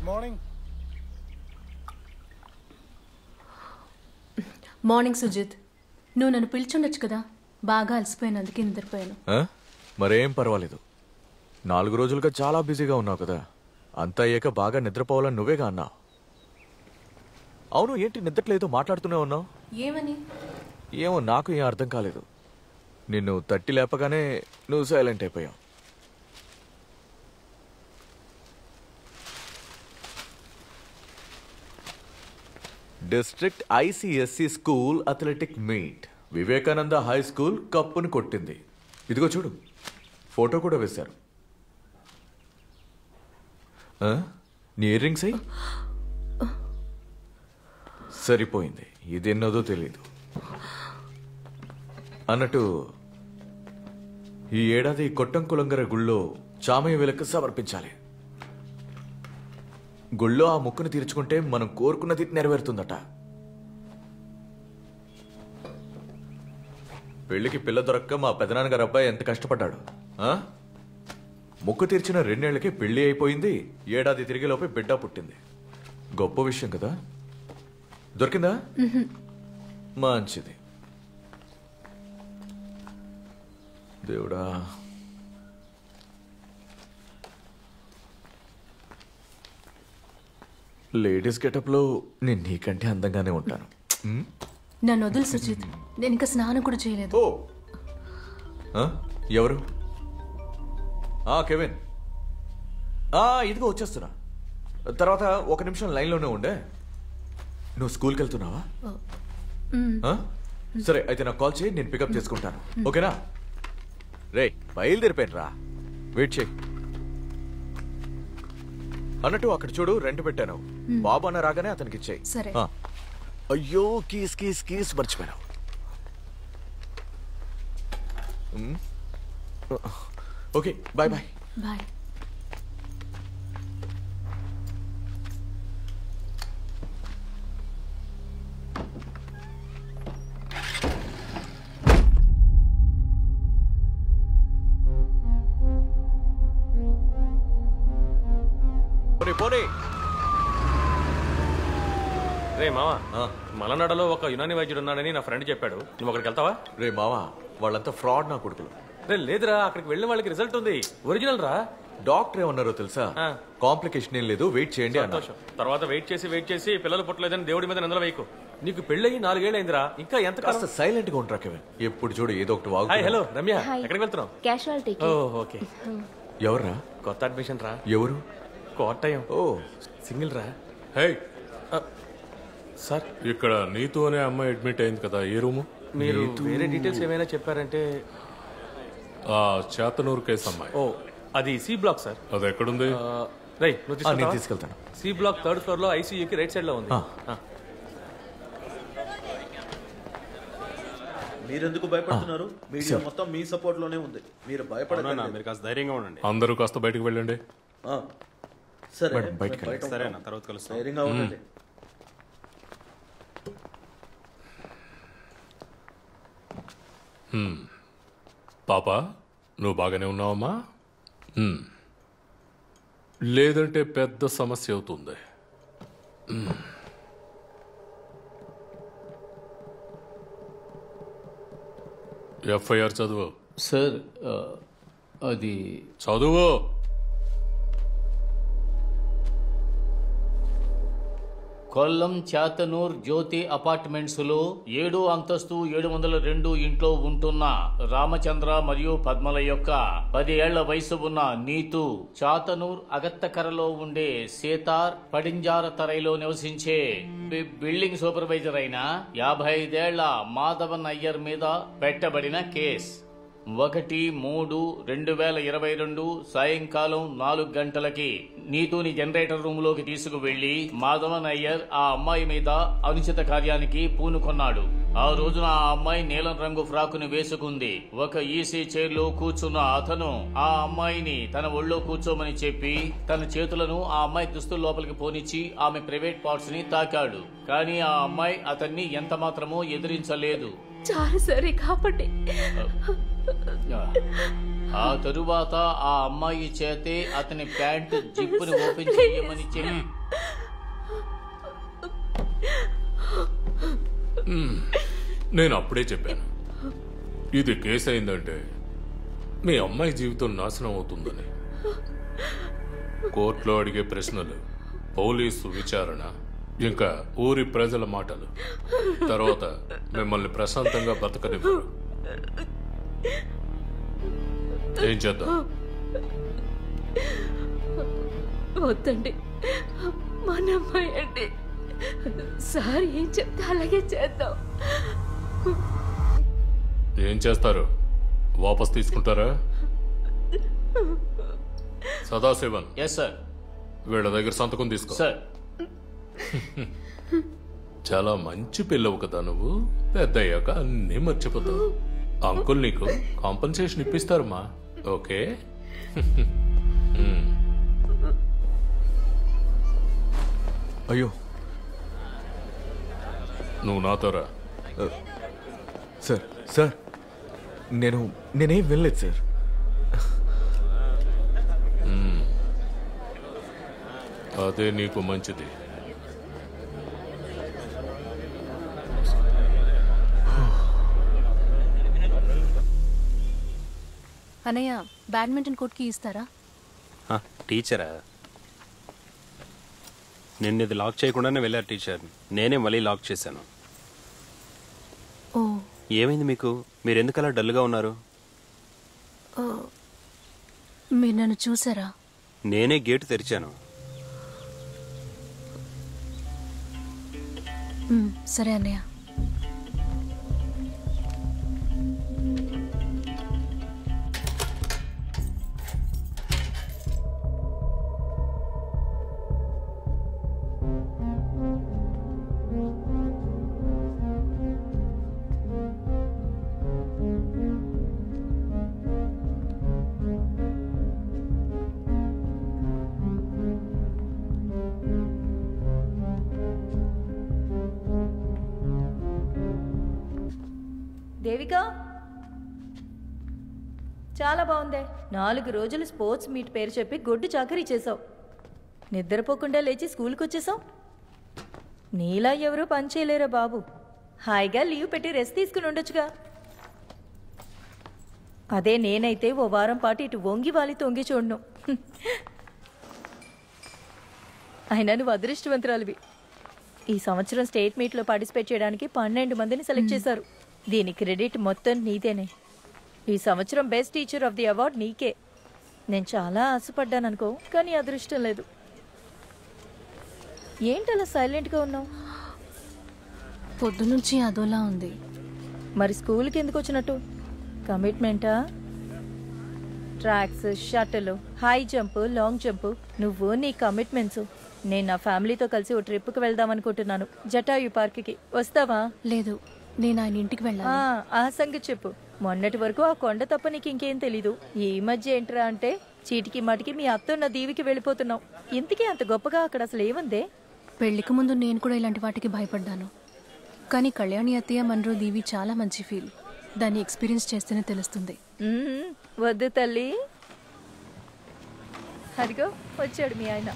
Morning. Morning Sujith. నువ్వు నన్ను పిలిచుండొచ్చు కదా, బాగా అలసిపోయినందుకు నిద్రపోయాను. మరేం పర్వాలేదు. 4 రోజులుగా చాలా బిజీగా ఉన్నావు కదా, అంతా అయ్యాక బాగా నిద్రపోవాలని నువ్వేగా అన్నావు. అవును, ఏంటి నిద్రలేదో మాట్లాడుతూనే ఉన్నావు? ఏమని? ఏమో నాకు ఏం అర్థం కాలేదు. నిన్ను తట్టి లేపగానే నువ్వు సైలెంట్ అయిపోయావు. District ICSE school athletic meet, Vivekananda high school కప్పుని కొట్టింది. ఇదిగో చూడు, ఫోటో కూడా వేశారు. నీ ఇయర్ రింగ్స్ అయ్యి సరిపోయింది. ఇది ఎన్నోదో తెలీదు. అన్నట్టు ఈ ఏడాది కొట్టంకులంగర గుళ్ళో చామయ్య వేలకు సమర్పించాలి. గుళ్ళో ఆ ముక్కును తీర్చుకుంటే మనం కోరుకున్నది నెరవేరుతుందట. పెళ్లికి పిల్ల దొరక్క మా పెదనాన్నగారు అబ్బాయి ఎంత కష్టపడ్డాడు. ముక్కు తీర్చిన 2 ఏళ్లకి పెళ్లి అయిపోయింది. ఏడాది తిరిగేలోపే బిడ్డ పుట్టింది. గొప్ప విషయం కదా. దొరికిందా? మంచిది. దేవుడా, లేడీస్ గెటప్ లో నేను నీకంటే అందంగానే ఉంటాను. నన్ను వదులు సుజిత్, నేను ఇంకా స్నానం కూడా చేయలేదు. ఎవరు? కెవిన్. ఇదిగో వచ్చేస్తున్నా. తర్వాత 1 నిమిషం లైన్లోనే ఉండే. నువ్వు స్కూల్కి వెళ్తున్నావా? సరే, అయితే నాకు కాల్ చేయి, నేను పికప్ చేసుకుంటాను. ఓకేనా? రే, బయలుదేరిపోయాను రా, వెయిట్ చేయి. అన్నట్టు అక్కడ చూడు, రెంట్ పెట్టాను. బాబు అన్న రాగానే అతనికి ఇచ్చేయి. సరే. అయ్యో, కీస్ కీస్ కీస్ మర్చిపోయాను. Okay, bye bye. బాయ్. పోనీ. రే మావా, మలనాడలో ఒక యునాని వైద్యుడు ఉన్నాడని నా ఫ్రెండ్ చెప్పాడు. నువ్వు అక్కడికి వెళ్తావా? రే మావా, వాళ్ళంతా ఫ్రాడ్ నా కొడుకులు. రే లేదురా, అక్కడికి వెళ్ళిన వాళ్ళకి రిజల్ట్ ఉంది, ఒరిజినల్ రా. డాక్టర్ ఏమన్నారో తెలుసా? కాంప్లికేషన్ ఏం లేదు, వెయిట్ చేయండి అన్నారు. తర్వాత వెయిట్ చేసి పిల్లలు పుట్టలేదని దేవుడి మీద నిందలు వేయకు. నీకు పెళ్ళయి 4 ఏళ్ళు అయిందిరా, ఇంకా ఎంత కాస్త సైలెంట్ గా ఉంటారా కెవిన్? ఎప్పుడు చూడు ఏదో ఒకటి వాగు. హాయ్, హలో రమ్య, ఎక్కడికి వెళ్తున్నావు? క్యాజువాలిటీ. ఓకే. ఎవర్రా? కొత్త అడ్మిషన్ రా. ఎవరు? కోటయం. సింగిల్ రా. హే సార్, ఇక్కడ నీతు అనే అమ్మాయి అడ్మిట్ అయింది కదా, ఏ రూము? మీరు వేరే డీటెయిల్స్ ఏమైనా చెప్పారంటే? చేతనూరు కేసు అమ్మాయి. అది సి బ్లాక్ సార్. అది ఎక్కడుంది? నేను తీసుకెళ్తాను. సి బ్లాక్ 3rd ఫ్లోర్ లో ఐసీయూకి రైట్ సైడ్ లో ఉంది. మీరెందుకు భయపడుతున్నారు? మీడియా మొత్తం మీ సపోర్ట్ లోనే ఉంది. మీరు భయపడనా? మీరు కాస్త ధైర్యంగా ఉండండి. అందరూ కాస్త బయటకు వెళ్ళండి. సరే, సరేనా, తర్వాత కలుస్తాం. ధైర్యంగా ఉండండి. పాప, నువ్వు బాగానే ఉన్నావమ్మా? లేదంటే పెద్ద సమస్య అవుతుంది. ఎఫ్ఐఆర్ చదువు. సార్, అది చదువు. కొల్లం చాతనూర్ జ్యోతి అపార్ట్మెంట్స్లో 7వ అంతస్తు 702 ఇంట్లో ఉంటున్న రామచంద్ర మరియు పద్మల యొక్క 10 ఏళ్ల వయసు ఉన్న నీతు, చాతనూర్ అగత్తకరలో ఉండే సేతార్ పడింజార తరైలో నివసించే బిల్డింగ్ సూపర్వైజర్ అయిన 55 ఏళ్ల మాధవన్ అయ్యర్ మీద పెట్టబడిన కేసు. 1/3/2022 సాయంకాలం 4 గంటలకి నీతుని జనరేటర్ రూమ్ లోకి తీసుకువెళ్లి మాధవన్ అయ్యర్ ఆ అమ్మాయి మీద అనుచిత కార్యానికి పూనుకొన్నాడు. ఆ రోజున ఆ అమ్మాయి నీలం రంగు ఫ్రాకును వేసుకుంది. ఒక ఈసీ చైర్ లో కూర్చున్న అతను ఆ అమ్మాయిని తన ఒళ్ళో కూర్చోమని చెప్పి తన చేతులను ఆ అమ్మాయి దుస్తుల లోపలికి పోనిచ్చి ఆమె ప్రైవేట్ పార్ట్స్ ని తాకాడు. కానీ ఆ అమ్మాయి అతన్ని ఎంత మాత్రమో ఎదిరించలేదు. చాలు సరే కాబట్టి ఆ తరువాత ఆ అమ్మాయి చేతే అతని ప్యాంటు జిప్పుని ఓపెన్ చేయమని చెప్పి నేను అప్పుడే చెప్పాను, ఇది కేసు అయిందంటే మీ అమ్మాయి జీవితం నాశనం అవుతుందని. కోర్టులో అడిగే ప్రశ్నలు, పోలీసు విచారణ, ఇంకా ఊరి ప్రజల మాటలు, తర్వాత మిమ్మల్ని ప్రశాంతంగా బతకనివ్వరు. ఏం చేద్దాం? వద్దండి, మన అమ్మాయి అండి. సార్ ఏం చెప్తే అలాగే చేద్దాం. ఏం చేస్తారు? వాపస్ తీసుకుంటారా? Sadasivan, yes sir. వీళ్ళ దగ్గర సంతకం తీసుకో. సార్, చాలా మంచి పిల్లవు కదా నువ్వు. పెద్ద అయ్యాక అన్నీ మర్చిపోతావు. అంకుల్ నీకు కాంపన్సేషన్ ఇప్పిస్తారమ్మా. ఓకే? అయ్యో, నువ్వు నాతోరా. సార్ సార్ నేనేం వినలేదు సార్. అదే నీకు మంచిది. అన్నయ్య, బ్యాడ్మింటన్ కోర్ట్కి ఇస్తారా? టీచరా? నిన్న ఇది లాక్ చేయకుండానే వెళ్ళారు టీచర్. నేనే మళ్ళీ లాక్ చేశాను. ఓ, ఏమైంది మీకు? మీరు ఎందుకు అలా డల్గా ఉన్నారు? మీరు నన్ను చూసారా? నేనే గేటు తెరిచాను. సరే అన్నయ్య. దేవిక, చాలా బాగుందే. 4 రోజులు స్పోర్ట్స్ మీట్ పేరు చెప్పి గొడ్డు చాకరీ చేసావు. నిద్రపోకుండా లేచి స్కూల్కి వచ్చేసావు. నీలా ఎవరూ పని చేయలేరా బాబు? హాయిగా లీవ్ పెట్టి రెస్ట్ తీసుకుని ఉండొచ్చుగా. అదే నేనైతే ఓ వారం పాటు ఇటు వంగి వాలి తొంగి చూడను. అయినా నువ్వు అదృష్టవంతురాలివి. ఈ సంవత్సరం స్టేట్ మీట్లో పార్టిసిపేట్ చేయడానికి 12 మందిని సెలెక్ట్ చేశారు. దీని క్రెడిట్ మొత్తం నీదేనే. ఈ సంవత్సరం best teacher of the award నీకే. నేను చాలా ఆశపడ్డాను అనుకో, కానీ అదృష్టం లేదు. ఏంటలా సైలెంట్గా ఉన్నావు? పొద్దునుంచి అదోలా ఉంది. మరి స్కూల్కి ఎందుకు వచ్చినట్టు? కమిట్మెంటా? Tracks, shuttle, high jump, long jump, నువ్వు నీ కమిట్మెంట్స్. నేను నా ఫ్యామిలీతో కలిసి ఓ ట్రిప్కి వెళ్దాం అనుకుంటున్నాను, జటాయు పార్క్కి. వస్తావా? లేదు, నేను ఆయన ఇంటికి వెళ్ళాను. ఆ సంగతి చెప్పు. మొన్నటి వరకు ఆ కొండ తప్ప నీకు ఇంకేం తెలీదు. ఈ మధ్య ఏంట్రా అంటే చీటికి మాటికి మీ అత్తన్న దీవికి వెళ్ళిపోతున్నావు. ఇంతకీ అంత గొప్పగా అక్కడ అసలు ఏముందే? పెళ్లికి ముందు నేను కూడా ఇలాంటి వాటికి భయపడ్డాను. కానీ కళ్యాణి అత్తయ్య మనరో దీవి చాలా మంచి ఫీల్. దాన్ని ఎక్స్పీరియన్స్ చేస్తేనే తెలుస్తుంది. వద్దు తల్లి. అదిగో వచ్చాడు మీ ఆయన.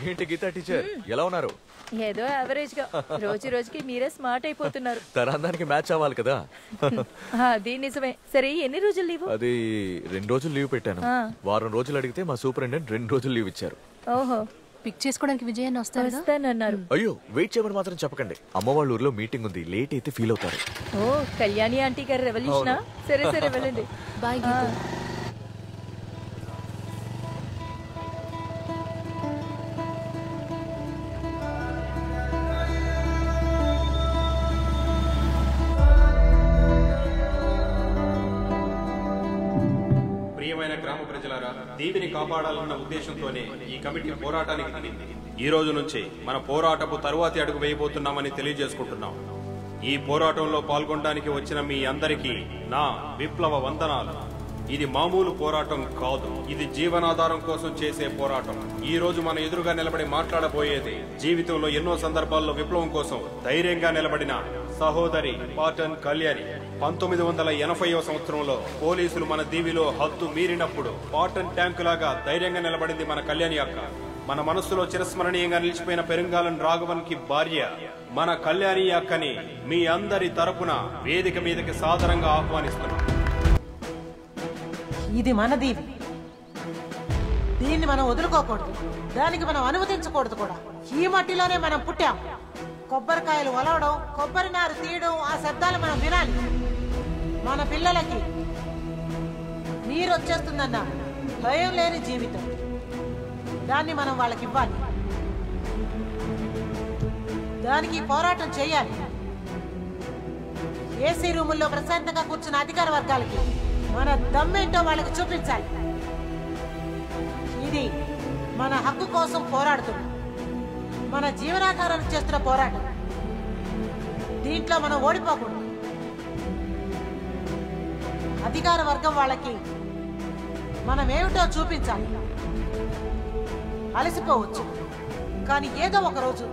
ఏంటి గీతా టీచర్, ఎలా ఉన్నారు? ఏదో యావరేజ్ గా. రోజు రోజుకి మీరే స్మార్ట్ అయిపోతున్నారు. తరాందానికి మ్యాచ్ అవ్వాలి కదా. అది నిజమే. సరే, ఎన్ని రోజులు లీవ్? అది 2 రోజులు లీవ్ పెట్టాను. వారం రోజులు అడిగితే మా సూపరింటెండెంట్ 2 రోజులు లీవ్ ఇచ్చారు. ఓహో, పిక్ చేసుకోవడానికి విజయాన్ని వస్తానన్నారు. అయ్యో, వెయిట్ చేయమని మాత్రం చెప్పకండి. అమ్మ వాళ్ళ ఊర్లో మీటింగ్ ఉంది, లేట్ అయితే ఫీల్ అవుతారు. ఓ, కళ్యాణి ఆంటీ గారు రెవల్యూషనా? సరే సరే, వెళ్ళండి. బాయ్. ప్రియమైన గ్రామ ప్రజలారా, దీవిని కాపాడాలన్న ఉద్దేశంతోనే ఈ కమిటీ పోరాటానికి దిగింది. ఈ రోజు నుంచి మన పోరాటపు తరువాతి అడుగు వేయబోతున్నామని తెలియజేసుకుంటున్నాం. ఈ పోరాటంలో పాల్గొనడానికి వచ్చిన మీ అందరికీ నా విప్లవ వందనాలు. ఇది మామూలు పోరాటం కాదు, ఇది జీవనాధారం కోసం చేసే పోరాటం. ఈ రోజు మన ఎదురుగా నిలబడి మాట్లాడబోయేది జీవితంలో ఎన్నో సందర్భాల్లో విప్లవం కోసం ధైర్యంగా నిలబడిన సహోదరి పాటన్ కళ్యాణి 1980వ సంవత్సరంలో పోలీసులు మన దీవిలో హద్దు మీరినప్పుడు పాటన్ ట్యాంకు లాగా ధైర్యంగా నిలబడింది మన కళ్యాణి అక్క. మన మనస్సులో చిరస్మరణీయంగా నిలిచిపోయిన పెరుంగాలం రాఘవన్ కి భార్య మన కళ్యాణి అక్కని మీ అందరి తరపున వేదిక మీదకి సాదరంగా ఆహ్వానిస్తున్నాం. ఇది మన దీవి, దీన్ని మనం వదులుకోకూడదు, దానికి మనం అనుమతించకూడదు కూడా. ఈ మట్టిలోనే మనం పుట్టాం. కొబ్బరికాయలు ఒలవడం, కొబ్బరి నారు తీయడం, ఆ శబ్దాలు మనం వినాలి. మన పిల్లలకి నీరు వచ్చేస్తుందన్న భయం లేని జీవితం, దాన్ని మనం వాళ్ళకి ఇవ్వాలి. దానికి పోరాటం చేయాలి. ఏసీ రూముల్లో ప్రశాంతంగా కూర్చున్న అధికార వర్గాలకి మన దమ్మేంటో వాళ్ళకి చూపించాలి. ఇది మన హక్కు కోసం పోరాడుతున్నాం, మన జీవనాధారాన్ని చేస్తున్న పోరాటం. దీంట్లో మనం ఓడిపోకూడదు. అధికార వర్గం వాళ్ళకి మనం ఏమిటో చూపించాలి. అలసిపోవచ్చు, కానీ ఏదో ఒక రోజు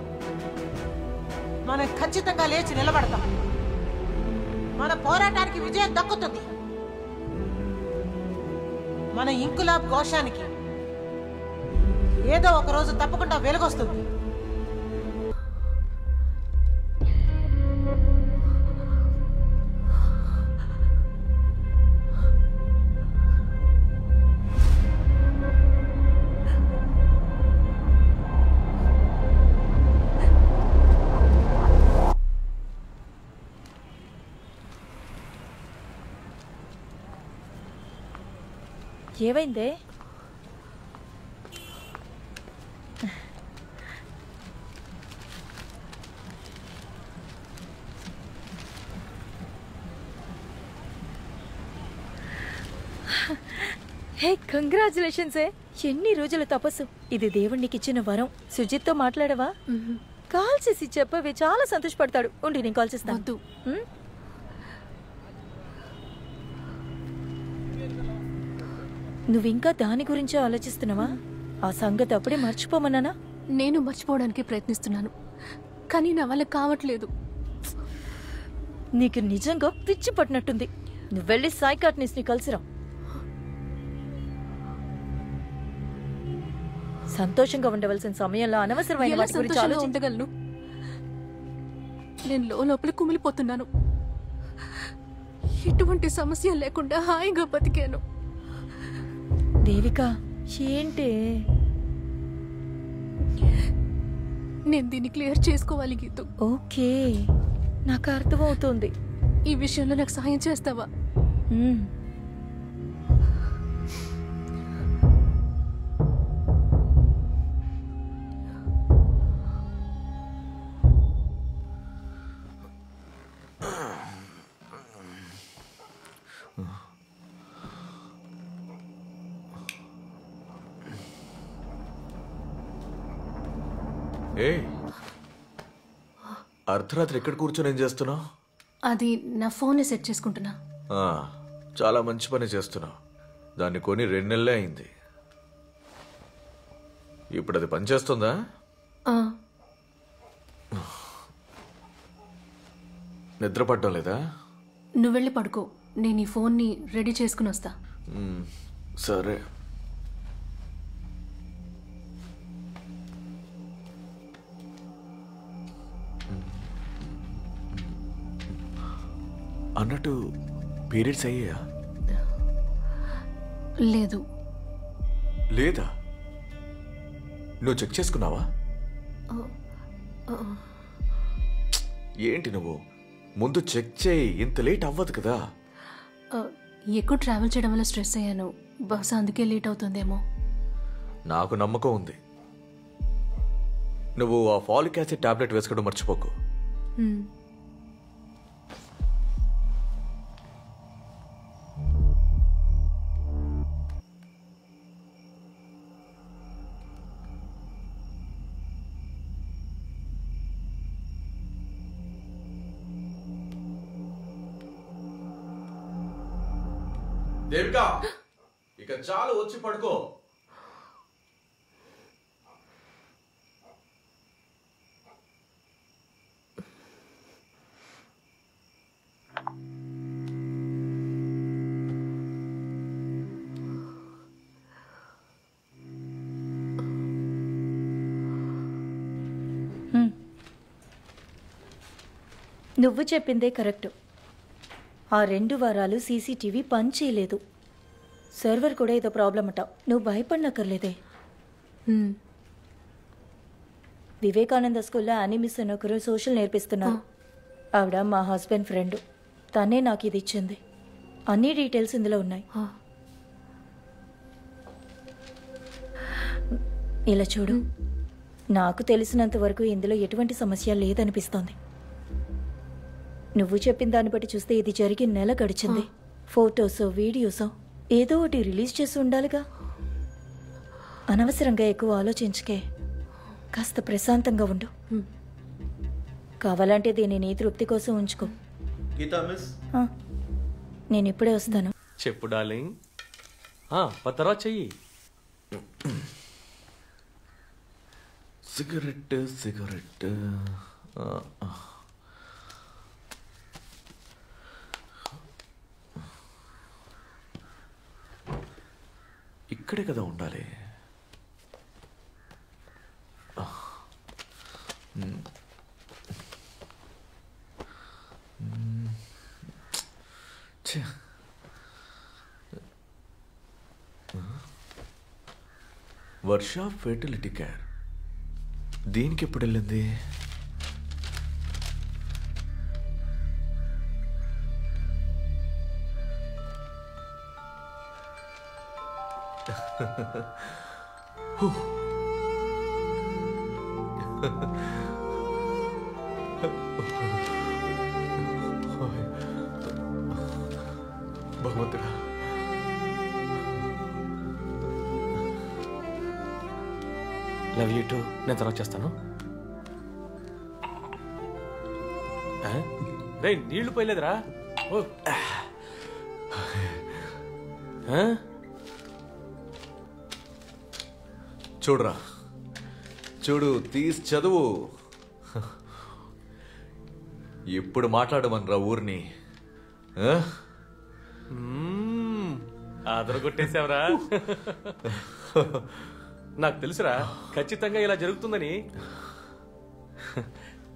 మనం ఖచ్చితంగా లేచి నిలబడతాం. మన పోరాటానికి విజయం దక్కుతుంది. మన ఇంకులాబ్ ఘోషానికి ఏదో ఒక రోజు తప్పకుండా వెలుగొస్తుంది. ఏమైందే? హే, కంగ్రాచులేషన్స్. ఎన్ని రోజుల తపస్సు. ఇది దేవుడికి ఇచ్చిన వరం. సుజిత్తో మాట్లాడవా? కాల్ చేసి చెప్పవే, చాలా సంతోషపడతాడు. ఉండి నేను కాల్ చేస్తాను. నువ్వింకా దాని గురించే ఆలోచిస్తున్నావా? ఆ సంగతి అప్పుడే మర్చిపోమన్నానా? నేను మర్చిపోవడానికి ప్రయత్నిస్తున్నాను, కానీ నా వల్ల కావట్లేదు. నీకు నిజంగా పిచ్చి పట్టినట్టుంది. నువ్వు వెళ్ళి సైకాట్రిస్ట్ ని కలిసిరా. సంతోషంగా ఉండవలసిన సమయంలో అనవసరమైన వాటి గురించి ఆలోచించ ఉండగలను. నేను లోపల కుమిలిపోతున్నాను. ఎటువంటి సమస్య లేకుండా హాయిగా బతికాను. దేవిక, ఏంటి? నేను దీన్ని క్లియర్ చేసుకోవాలి గీతు. ఓకే, నాకు అర్థమవుతుంది. ఈ విషయంలో నాకు సహాయం చేస్తావా? ఏ అర్ధరాత్రి ఎక్కడ కూర్చొని ఏం చేస్తున్నావు? అది నా ఫోన్ని సెట్ చేసుకుంటున్నా. చాలా మంచి పని చేస్తున్నావు. దాన్ని కొని 2 నెలలే అయింది. ఇప్పుడు అది పనిచేస్తుందా? నిద్ర పడ్డం లేదా? నువ్వు వెళ్ళి పడుకో, నేను ఈ ఫోన్ని రెడీ చేసుకుని వస్తా. సరే. అన్నట్టు పీరియడ్స్ అయ్యాయా? లేదు. లేదా? నువ్వు చెక్ చేసుకున్నావా? ఏంటి నువ్వు? ముందు చెక్ చేయి, ఇంత లేట్ అవ్వదు కదా. ఎక్కువ ట్రావెల్ చేయడం వల్ల స్ట్రెస్ అయ్యాను, బహుశా అందుకే లేట్ అవుతుందేమో. నాకు నమ్మకం ఉంది. నువ్వు ఆ ఫాలిక్ యాసిడ్ టాబ్లెట్ వేసుకోవడం మర్చిపోకు. దేవిక, ఇక చాలు, వచ్చి పడుకో. నువ్వు చెప్పిందే కరెక్ట్. ఆ 2 వారాలు సీసీటీవీ పని చేయలేదు. సర్వర్ కూడా ఏదో ప్రాబ్లం అట. నువ్వు భయపడనక్కర్లేదే. వివేకానంద స్కూల్లో యానీ మిస్ అని ఒకరు సోషల్ నేర్పిస్తున్నారు. ఆవిడ మా హస్బెండ్ ఫ్రెండ్. తనే నాకు ఇది ఇచ్చింది. అన్ని డీటెయిల్స్ ఇందులో ఉన్నాయి. ఇలా చూడు, నాకు తెలిసినంత వరకు ఇందులో ఎటువంటి సమస్య లేదనిపిస్తోంది. నువ్వు చెప్పిన దాన్ని బట్టి చూస్తే ఇది జరిగి నెల గడిచింది. ఫోటోసో వీడియోసో ఏదో ఒకటి రిలీజ్ చేసి ఉండాలిగా. అనవసరంగా ఎక్కువ ఆలోచించకే. కాస్త ప్రశాంతంగా ఉండు. కావాలంటే దీన్ని నీ తృప్తి కోసం ఉంచుకో. గీతా మిస్, నేను ఇప్పుడే వస్తాను. చెప్పు డార్లింగ్. తర్వాత చెయ్యి. Cigarette cigarette. ఇక్కడే కదా ఉండాలి. వర్ష ఫెర్టిలిటీ కేర్ దీనికి ఎప్పుడు వెళ్ళింది? భగవంతుడా, లవ్ యూ టూ. నేను తర్వాత చేస్తాను. రే నీళ్లు పోయలేదురా. చూడరా, చూడు, తీసి చదువు. ఎప్పుడు మాట్లాడమనరా ఊరిని? ఆదరగొట్టేసావరా. నాకు తెలుసురా ఖచ్చితంగా ఇలా జరుగుతుందని.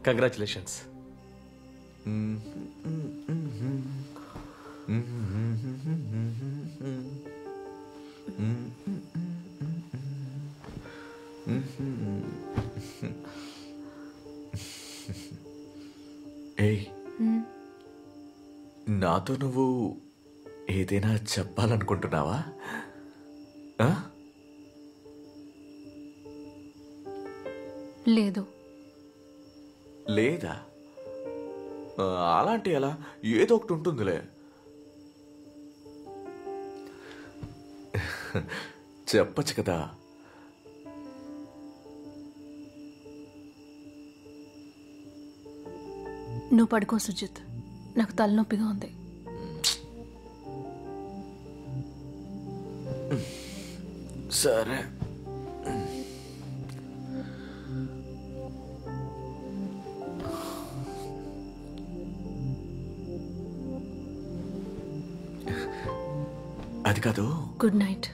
కంగ్రాచులేషన్స్. ఏయ్, నాతో నువ్వు ఏదైనా చెప్పాలనుకుంటున్నావా? లేదు. లేదా? అలాంటి ఎలా? ఏదో ఒకటి ఉంటుందిలే. చెప్పచ్చు కదా. నువ్వు పడుకో సుజిత్, నాకు తలనొప్పిగా ఉంది. సరే. అది కాదు. Good night.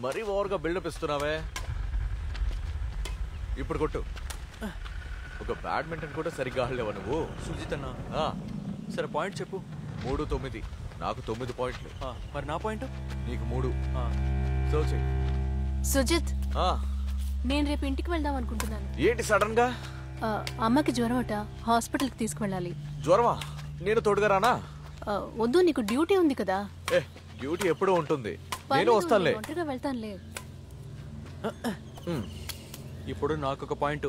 మరీ ఓవర్గా బిల్డప్ ఇస్తున్నావే. ఇప్పుడు కొట్టు. ఒక బ్యాడ్మింటన్ కూడా సరిగ్గా ఆడలేవా నువ్వు? సుజిత్ అన్న, సరే పాయింట్ చెప్పు. 3-9. నాకు 9 పాయింట్లు. మరి నా పాయింట్? నీకు 3. సర్వ్ చెయ్యి. సుజిత్, నేను రేపు ఇంటికి వెళ్దాం అనుకుంటున్నాను. ఏంటి సడన్ గా? అమ్మకి జ్వరం అట, హాస్పిటల్కి తీసుకువెళ్ళాలి. జ్వరమా? నేను తోడుగా రానా? వద్దు, నీకు డ్యూటీ ఉంది కదా. డ్యూటీ ఎప్పుడూ ఉంటుంది. నేను వస్తానులే. ఒంటరిగా వెళ్తానులే. ఇప్పుడు నాకు ఒక పాయింట్.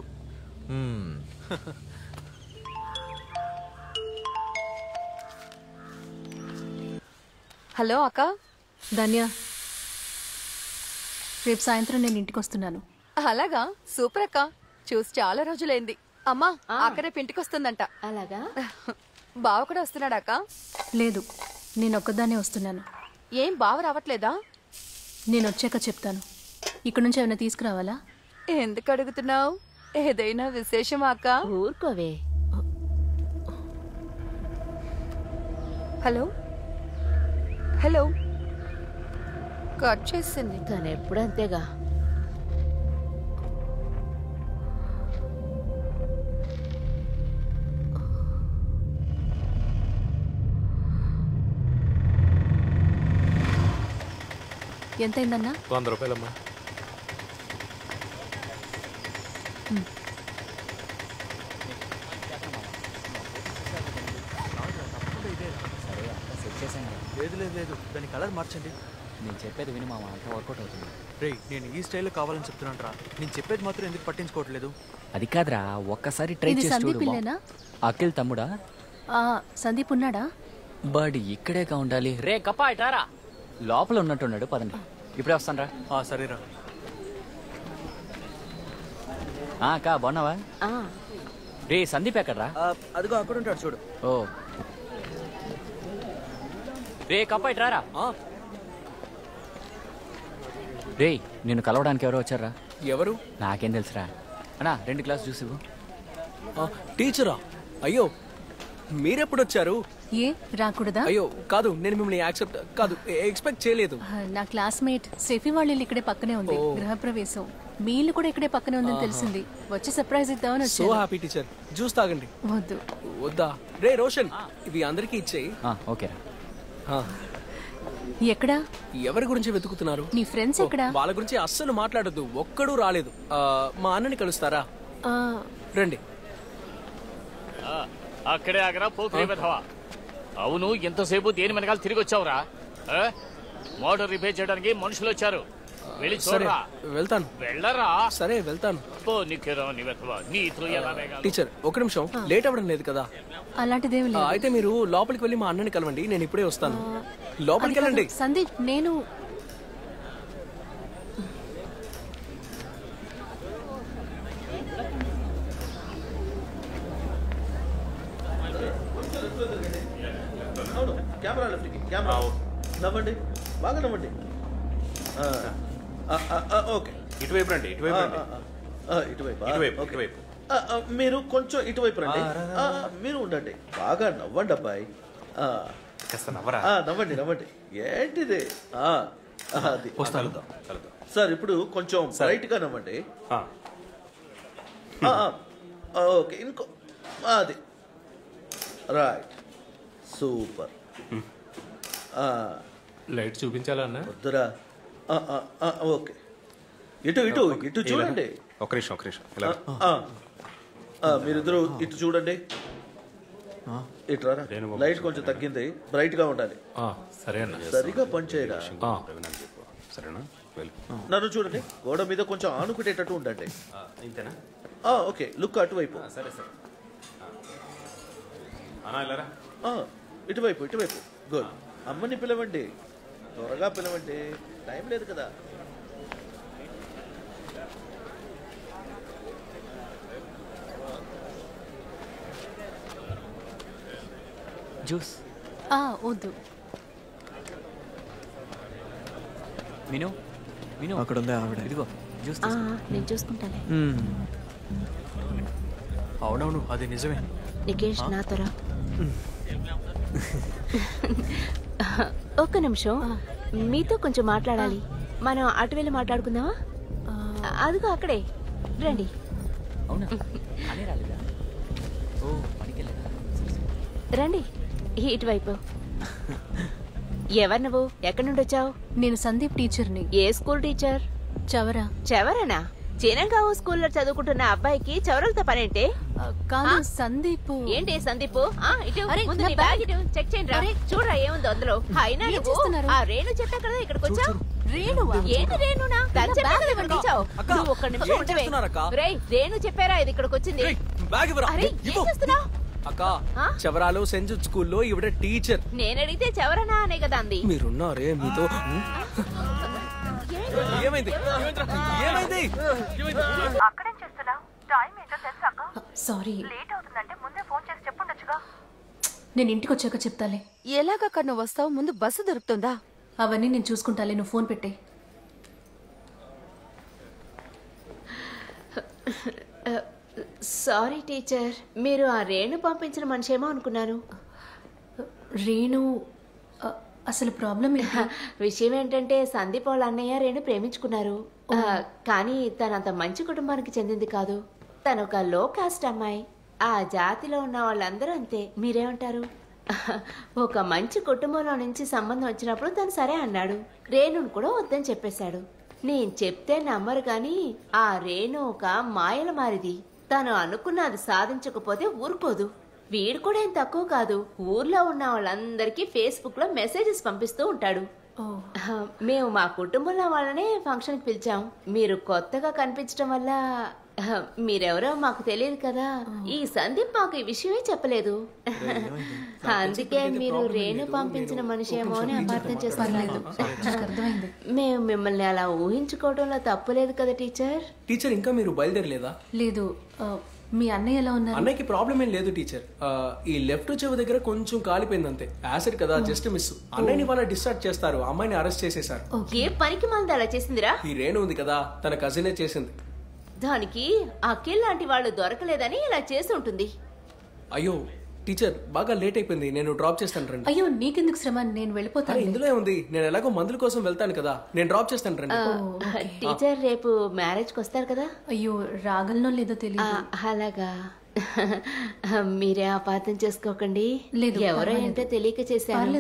హలో అక్క. ధన్య, రేపు సాయంత్రం నేను ఇంటికి వస్తున్నాను. అలాగా? సూపర్ అక్క, చూసి చాలా రోజులైంది. అమ్మా అక్క రేపు ఇంటికి వస్తుందంట. అలాగా? బావ కూడా వస్తున్నాడా అక్క? లేదు, నేను ఒక్కదాన్నే వస్తున్నాను. ఏం బావ రావట్లేదా? నేను వచ్చాక చెప్తాను. ఇక్కడ నుంచి ఏమైనా తీసుకురావాలా? ఎందుకు అడుగుతున్నావు? ఏదైనా విశేషమా అక్క? ఊరుకోవే. హలో హలో కట్ చేసింది. తను ఎప్పుడు అంతేగా. ఎంతైందన్నా? 100 రూపాయలమ్మా. లేదు లేదు లేదు, దాని కలర్ మార్చండి. నేను చెప్పేది విని మామ, అంతా వర్కౌట్ అవుతుంది. రే, నేను ఈ స్టైల్లో కావాలని చెప్తున్నాను రా. నేను చెప్పేది మాత్రం ఎందుకు పట్టించుకోవట్లేదు? అది కాదురా, ఒక్కసారి ట్రై ఇది చేసి సందీప్ చూడు. ఇల్లేనా? అఖిల్ తమ్ముడా? సందీప్ ఉన్నాడా? బడ్ ఇక్కడేగా ఉండాలి. రే కప్పా ఇటారా, లోపల ఉన్నట్టున్నాడు. పదండి, ఇప్పుడే వస్తాను రా. సరేరా. అక్క బాగున్నావా? రే సందీప్ ఎక్కడ్రా? అదిగో అక్కడ ఉంటాడు చూడు. ఓ రే కప్పా ఇటారా. రే నిన్ను కలవడానికి ఎవరో వచ్చారా? ఎవరు? నాకేం తెలుసురా. అన్నా 2 గ్లాస్ జ్యూస్ ఇవ్వు. టీచరా? అయ్యో, మీరెప్పుడు వచ్చారు? ఏ రాకూడదా? అయ్యో కాదు, నేను మిమ్మల్ని ఎక్స్పెక్ట్ చేయలేదు. నా క్లాస్మేట్ సెఫీ వాళ్ళ ఇల్లు ఇక్కడే పక్కనే ఉంది. గృహప్రవేశం. మీ ఇల్లు కూడా ఇక్కడే పక్కనే ఉందని తెలిసింది. వచ్చి సర్ప్రైజ్ ఇద్దామని సో హ్యాపీ టీచర్. జ్యూస్ తాగండి. వద్దు. వద్దా? రే రోషన్, ఇవి అందరికీ ఇచ్చేయి. ఓకేరా. ఎక్కడా? ఎవరి గురించి వెతుకుతున్నారు? నీ ఫ్రెండ్స్ ఎక్కడా? వాళ్ళ గురించి అస్సలు మాట్లాడద్దు. ఒక్కడూ రాలేదు. మా అన్నని కలుస్తారా? రండి. అక్కడే ఆగరా పోకిరి వెధవా. అవును, ఎంతసేపు దేని వెనకాల తిరిగి వచ్చావురా? మోటార్ రిపేర్ చేయడానికి మనుషులు వచ్చారు. వెళ్ళి చూడరా. వెళ్తాను. వెళ్ళరా. సరే వెళ్తాను. టీచర్ ఒక నిమిషం, లేట్ అవ్వడం లేదు కదా? అలాంటిదేమి లేదు. అయితే మీరు లోపలికి వెళ్ళి మా అన్నని కలవండి, నేను ఇప్పుడే వస్తాను. లోపలికి వెళ్ళండి. సందీప్, నేను కెమెరా లెఫ్ట్కి. కెమెరా నవ్వండి, బాగా నవ్వండి. ఓకే, ఇటువైపు రండి. ఇటువైపు ఇటువైపు. మీరు కొంచెం ఇటువైపు రండి. మీరు ఉండండి, బాగా నవ్వండి అబ్బాయి. నవ్వండి నవ్వండి. ఏంటిది? అది సార్, ఇప్పుడు కొంచెం బ్రైట్ గా నవ్వండి. ఓకే, ఇంకో అది రైట్. సూపర్. లైట్ చూపించాలన్నా? వద్దురా. ఓకే, ఇటు ఇటు ఇటు చూడండి. ఒక నిమిషం. మీరిద్దరు ఇటు చూడండి. ఇటు రారా. లైట్ కొంచెం తగ్గింది, బ్రైట్ గా ఉండాలి. సరే అన్న. సరిగా పనిచేయరా. సరేనా? నన్ను చూడండి, గోడ మీద కొంచెం ఆనుకునేటట్టు ఉండండి. ఇంతేనా? ఓకే, లుక్ అటువైపు. సరే సరే. అన్నా వెళ్ళరా. ఇటువైపు. గుడ్. అమ్మని పిలవండి, త్వరగా పిలవండి, టైం లేదు కదా. జ్యూస్ వద్దు. విను అక్కడ ఉందా ఆవిడ? ఇదిగో జ్యూస్. నేను చూసుకుంటాను. అవునవును, అది నిజమే. నికేష్ నాతో రా. ఒక్క నిమిషం, మీతో కొంచెం మాట్లాడాలి. మనం అటు వెళ్ళి మాట్లాడుకుందామా? అదిగో అక్కడే రండి. రండి ఇటువైపు. ఎవరు నువ్వు? ఎక్కడి నుండి వచ్చావు? నేను సందీప్ టీచర్ని. ఏ స్కూల్ టీచర్? చవరనా? చినంగావు స్కూల్లో చదువుకుంటున్న అబ్బాయికి చవరలతో పనేంటే? కాదు సందీప్. ఏంటి సందీప్? ముందు నీ బ్యాగ్ ఇటు చెక్ చేయండి. చూడరా ఏముందో అందులో. అయినా ఆ రేణు చెప్పా కదా ఇక్కడికి వచ్చావు. ఏంటి రేణునా? నువ్వు ఒక్క నిమిషం ఉండవే. రేణు చెప్పారా ఇది ఇక్కడికి వచ్చింది? అక్క, చవరాలో సెంట్ జూడ్ స్కూల్లో ఈవిడ టీచర్. నేను అడిగితే చవరనా అనే కదా అంది. మీరున్నారే మీతో. ఏమైంది? అక్కడేం చేస్తున్నావు? టైం ఏంటో తెలుసాక? సారీ, లేట్ అవుతుందంటే ముందే ఫోన్ చేసి చెప్పుండొచ్చుగా. నేను ఇంటికి వచ్చాక చెప్తాలే. ఎలాగక్క నువ్వు వస్తావు? ముందు బస్సు దొరుకుతుందా? అవన్నీ నేను చూసుకుంటాలే, నువ్వు ఫోన్ పెట్టే. సారీ టీచర్, మీరు ఆ రేణు పంపించిన మనిషేమో అనుకున్నాను. రేణు అసలు ప్రాబ్లం విషయం ఏంటంటే సందీప్ వాళ్ళ అన్నయ్య రేణు ప్రేమించుకున్నారు. కానీ తనంత మంచి కుటుంబానికి చెందింది కాదు. తను ఒక లో కాస్ట్ అమ్మాయి. ఆ జాతిలో ఉన్న వాళ్ళందరూ అంతే. మీరేమంటారు? ఒక మంచి కుటుంబంలో నుంచి సంబంధం వచ్చినప్పుడు తను సరే అన్నాడు. రేణును కూడా వద్దని చెప్పేశాడు. నేను చెప్తే నమ్మరు కానీ ఆ రేణు ఒక మాయల మారిది. తను అనుకున్నది సాధించకపోతే ఊరుకోదు. వీడు కూడా ఏం తక్కువ కాదు. ఊర్లో ఉన్న వాళ్ళందరికీ ఫేస్బుక్ లో మెసేజెస్ పంపిస్తూ ఉంటాడు. మేము మా కుటుంబంలో వాళ్ళనే ఫంక్షన్ కి పిలిచాం. మీరు కొత్తగా కనిపించడం వల్ల మీరెవరో మాకు తెలియదు కదా. ఈ సందీప్ మాకు ఈ విషయమే చెప్పలేదు. అందుకే మీరు రేణు పంపించిన మనిషి ఏమో అని అపార్థం చేస్తున్నారు. మేము మిమ్మల్ని అలా ఊహించుకోవడంలో తప్పులేదు కదా టీచర్. టీచర్ ఇంకా మీరు బయలుదేరలేదా? లేదు. మీ అన్నయ్య ఎలా ఉన్నారు? అన్నయ్యకి ప్రాబ్లం ఏం లేదు టీచర్. ఈ లెఫ్ట్ చెవి దగ్గర కొంచెం కాలిపోయింది అంతే. యాసిడ్ కదా, జస్ట్ మిస్. అన్నయ్యని వాళ్ళ డిశ్చార్జ్ చేస్తారు. అమ్మాయిని అరెస్ట్ చేసేశారు. ఏ పనికి మంది అలా చేసిందిరా? ఈ రేణు ఉంది కదా, తన కజినే చేసింది. దానికి అఖిల్ లాంటి వాళ్ళు దొరకలేదని ఇలా చేసి ఉంటుంది. అయ్యో టీచర్, బాగా లేట్ అయిపోయింది. నేను డ్రాప్ చేస్తాను రండి. అయ్యో నీకెందుకు శ్రమ, నేను వెళ్ళిపోతాను. ఇందులో ఉంది, నేను ఎలాగో మందుల కోసం వెళ్తాను కదా, నేను డ్రాప్ చేస్తాను రండి. టీచర్ రేపు మ్యారేజ్ కి వస్తారు కదా? అయ్యో రాగలనో లేదో తెలియదు. అలాగా. మీరే అపార్థం చేసుకోకండి. లేదు, ఎవరో ఏంటో తెలియక చేశారు.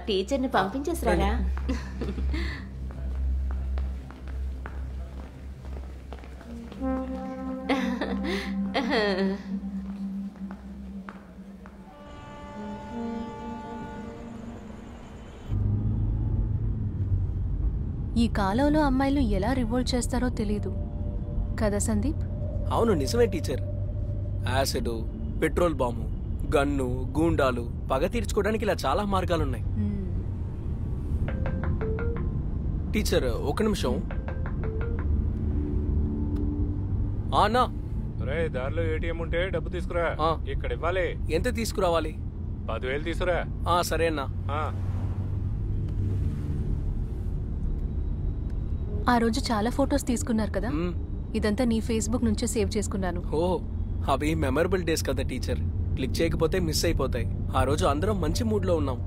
టీచర్ ని పంపించేసారా? ఈ కాలంలో అమ్మాయిలు ఎలా రివోల్ట్ చేస్తారో తెలీదు కదా సందీప్? అవును నిజమే teacher. Acid, petrol bomb, gun, గూండాలు, పగ తీర్చుకోవడానికి ఇలా చాలా మార్గాలున్నాయి. టీచర్ ఒక నిమిషం. అన్నా రే, దారిలో ఏటీఎం ఉంటే డబ్బు తీసుకురా. ఇక్కడ ఇవ్వాలి. ఎంత తీసుకురావాలి? 10,000 తీసుకురా. సరే అన్నా. ఆ రోజు చాలా ఫొటోస్ తీసుకున్నారు కదా, ఇదంతా నీ ఫేస్బుక్ నుంచే సేవ్ చేసుకున్నాను. ఓ, అవి మెమరబుల్ డేస్ కదా టీచర్. క్లిక్ చేయకపోతే మిస్ అయిపోతాయి. ఆ రోజు అందరం మంచి మూడ్ లో ఉన్నాం.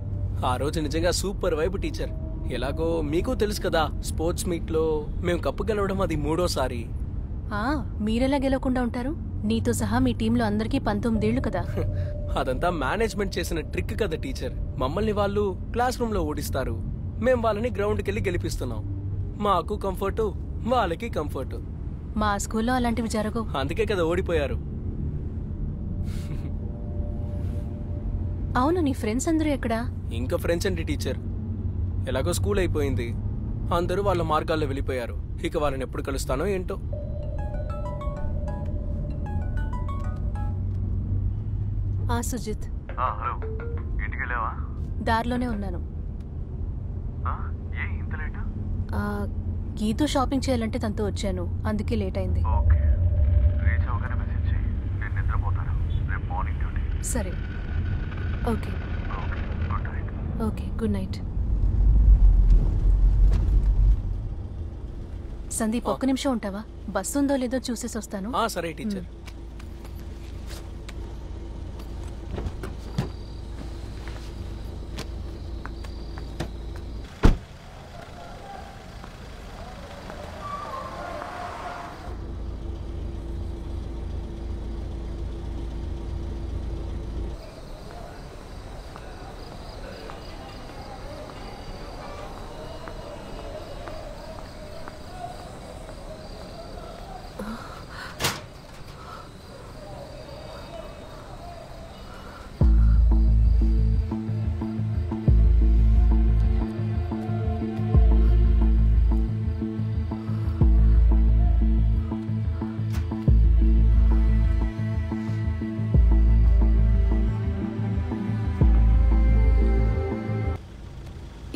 ఆ రోజు నిజంగా సూపర్ వైబ్ టీచర్. ఎలాగో మీకు తెలుసు కదా, స్పోర్ట్స్ మీట్ లో మేము కప్పు గెలవడం అది 3వ సారి. మీరెలా గెలవకుండా ఉంటారు? నీతో సహా మీ టీంలో అందరికీ 19 ఏళ్లు కదా. అదంతా మేనేజ్మెంట్ చేసిన ట్రిక్ కదా టీచర్. మమ్మల్ని వాళ్ళు క్లాస్ రూమ్ లో ఓడిస్తారు, మేము వాళ్ళని గ్రౌండ్కి వెళ్ళి గెలిపిస్తున్నాం. మాకు కంఫర్టు, వాళ్ళకి కంఫర్టు. మా స్కూల్లో అలాంటివి జరగవు. అందుకే కదా ఓడిపోయారు. అవును, నీ ఫ్రెండ్స్ అందరూ ఎక్కడా? ఇంకా ఫ్రెండ్స్ అండి టీచర్. ఎలాగో స్కూల్ అయిపోయింది, అందరూ వాళ్ళ మార్గాల్లో వెళ్ళిపోయారు. ఇక వాళ్ళని ఎప్పుడు కలుస్తానో ఏంటో. సుజిత్, హలో, ఇంటికి వెళ్ళావా? దారిలోనే ఉన్నాను. గీతో షాపింగ్ చేయాలంటే తనతో వచ్చాను, అందుకే లేట్ అయింది. సరే, okay okay, good night. Sandeep, ఒక్క నిమిషం ఉంటావా? బస్సు ఉందో లేదో చూసేసి వస్తాను. సరే టీచర్.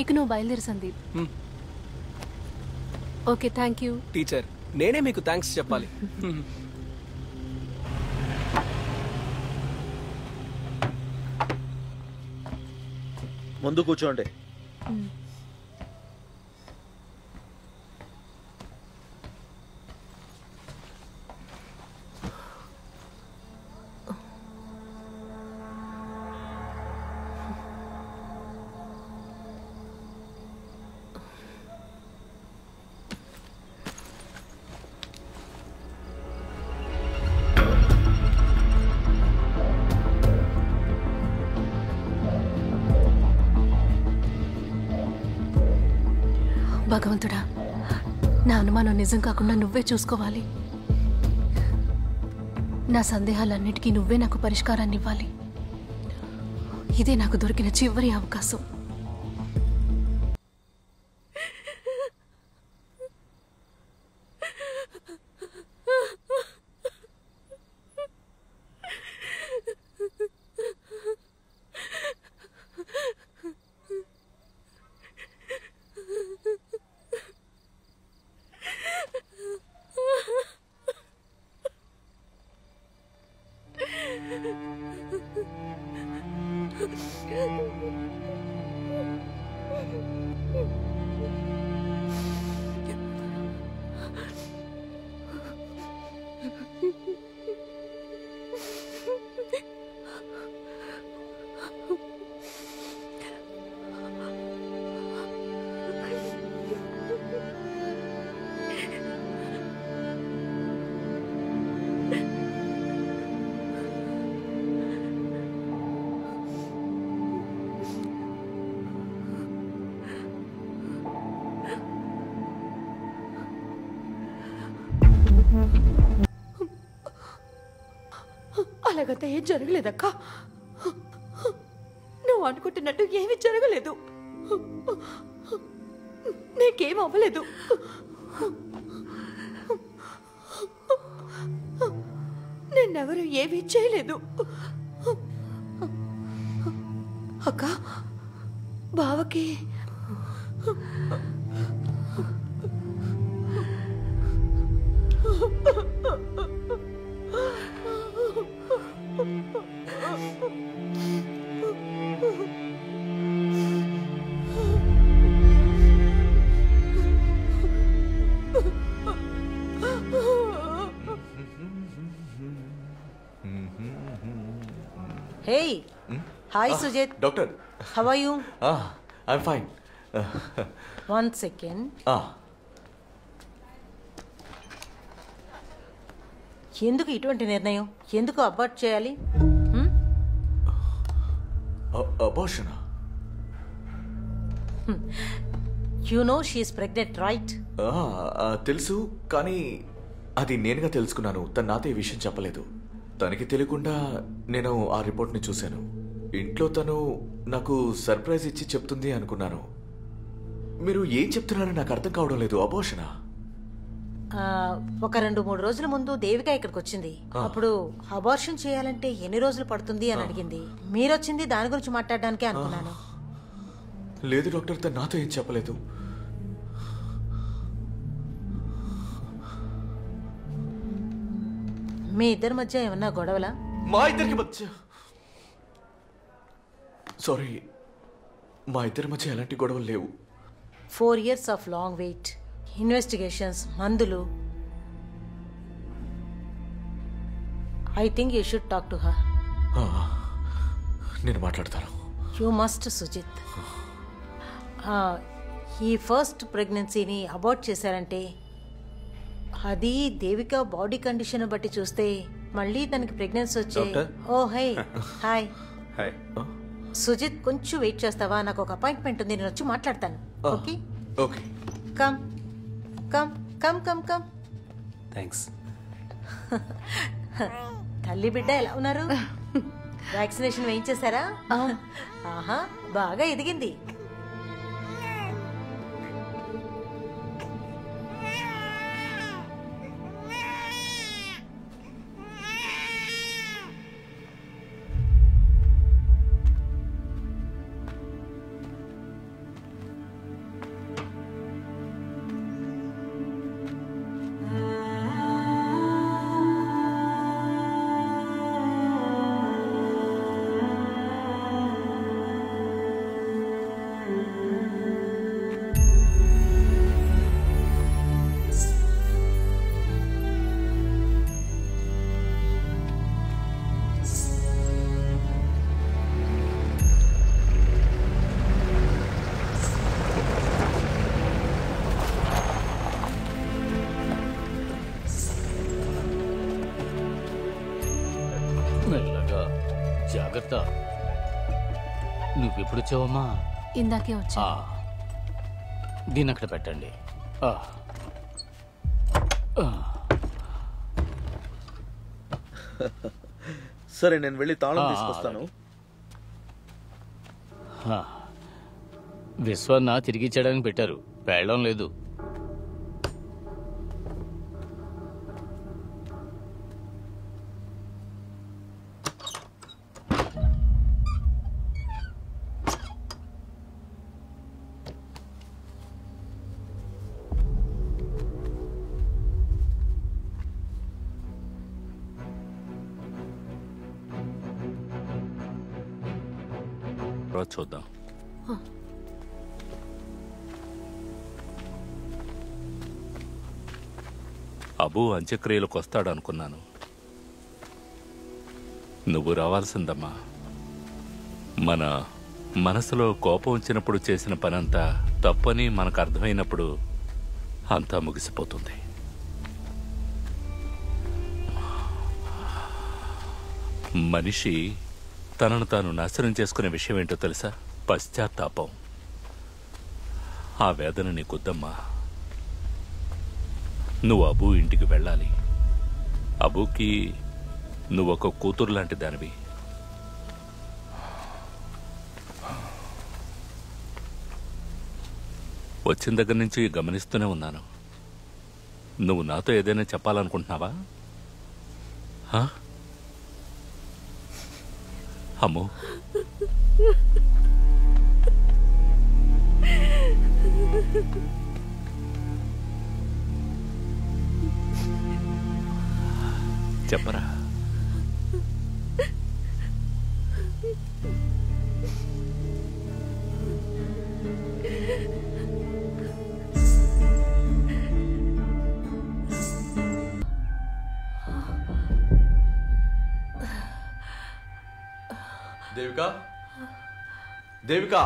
ఇక నువ్వు బయలుదేరు Sandeep. Okay, thank you. Teacher, నేనే మీకు థ్యాంక్స్ చెప్పాలి. ముందు కూర్చోండి. భగవంతుడా, నా అనుమానం నిజం కాకుండా నువ్వే చూసుకోవాలి. నా సందేహాలన్నిటికీ నువ్వే నాకు పరిష్కారాన్ని ఇవ్వాలి. ఇదే నాకు దొరికిన చివరి అవకాశం. అలాగంతా ఏం జరగలేదక్క. నువ్వు అనుకుంటున్నట్టు ఏమీ జరగలేదు. నీకేం అవ్వలేదు. నిన్నెవరు ఏమీ చేయలేదు. అక్క, బావకి Hey, hi Sujit. Doctor. How are you? I'm fine. One second. ఎందుకు ఇటువంటి నిర్ణయం? ఎందుకు అబార్ట్ చేయాలి? Abortion? You know she is pregnant, right? తెలుసు, కానీ అది నేనుగా తెలుసుకున్నాను. తను నాతో ఈ విషయం చెప్పలేదు. తనకి తెలియకుండా నేను ఆ రిపోర్ట్ని చూశాను. ఇంట్లో తను నాకు సర్ప్రైజ్ ఇచ్చి చెప్తుంది అనుకున్నాను. మీరు ఏం చెప్తున్నారో నాకు అర్థం కావడం లేదు. అబోర్షనా? ఒక 2-3 రోజుల ముందు దేవిక ఇక్కడికి వచ్చింది. అప్పుడు అబార్షన్ చేయాలంటే ఎన్ని రోజులు పడుతుంది అని అడిగింది. మీరొచ్చింది దాని గురించి మాట్లాడడానికే అనుకున్నాను. లేదు డాక్టర్, తను నాతో ఏం చెప్పలేదు. మీ ఇద్దరి మధ్య ఏమన్నా గొడవలా? మా ఇద్దరికి మధ్య సారీ, మా ఇద్దరి మధ్య ఎలాంటి గొడవలు లేవు. 4 years of long wait, investigations, మందులు. I think you should talk to her. నేను మాట్లాడతాను. You must Sujith. ఈ ఫస్ట్ ప్రెగ్నెన్సీని అబార్ట్ చేశారంటే అది దేవిక బాడీ కండిషన్ బట్టి చూస్తే మళ్ళీ తనకి ప్రెగ్నెన్సీ వచ్చే. ఓ హై హాయ్ సుజిత్, కొంచెం వెయిట్ చేస్తావా? నాకు ఒక అపాయింట్మెంట్ ఉంది, నేను వచ్చి మాట్లాడతాను. Okay okay. Come come come come come. Thanks. తల్లి బిడ్డ ఎలా ఉన్నారు? వ్యాక్సినేషన్ వేయించేశారా? ఆహా, బాగా ఎదిగింది. జాగ్రత్త. నువ్వెప్పుడు వచ్చావమ్మా? ఇందాకే వచ్చా. దీన్ని అక్కడ పెట్టండి. సరే, నేను వెళ్ళి తాళం తీసుకొస్తాను. విశ్వన్న తిరిగి ఇచ్చేయడానికి పెట్టారు, పేయడం లేదు. చూద్దాం. అబు అంత్యక్రియలకు వస్తాడనుకున్నాను. నువ్వు రావాల్సిందమ్మా. మన మనసులో కోపం వచ్చినప్పుడు చేసిన పనంతా తప్పని మనకు అర్థమైనప్పుడు అంతా ముగిసిపోతుంది. మనిషి తనను తాను నాశనం చేసుకునే విషయం ఏంటో తెలుసా? పశ్చాత్తాపం. ఆ వేదన నీకొద్దమ్మా. నువ్వు అబూ ఇంటికి వెళ్ళాలి. అబూకి నువ్వొక కూతురు లాంటి దానివి. వచ్చిన దగ్గర నుంచి గమనిస్తూనే ఉన్నాను. నువ్వు నాతో ఏదైనా చెప్పాలనుకుంటున్నావా? అమ్మో, చెప్పరా. దేవికా, దేవికా,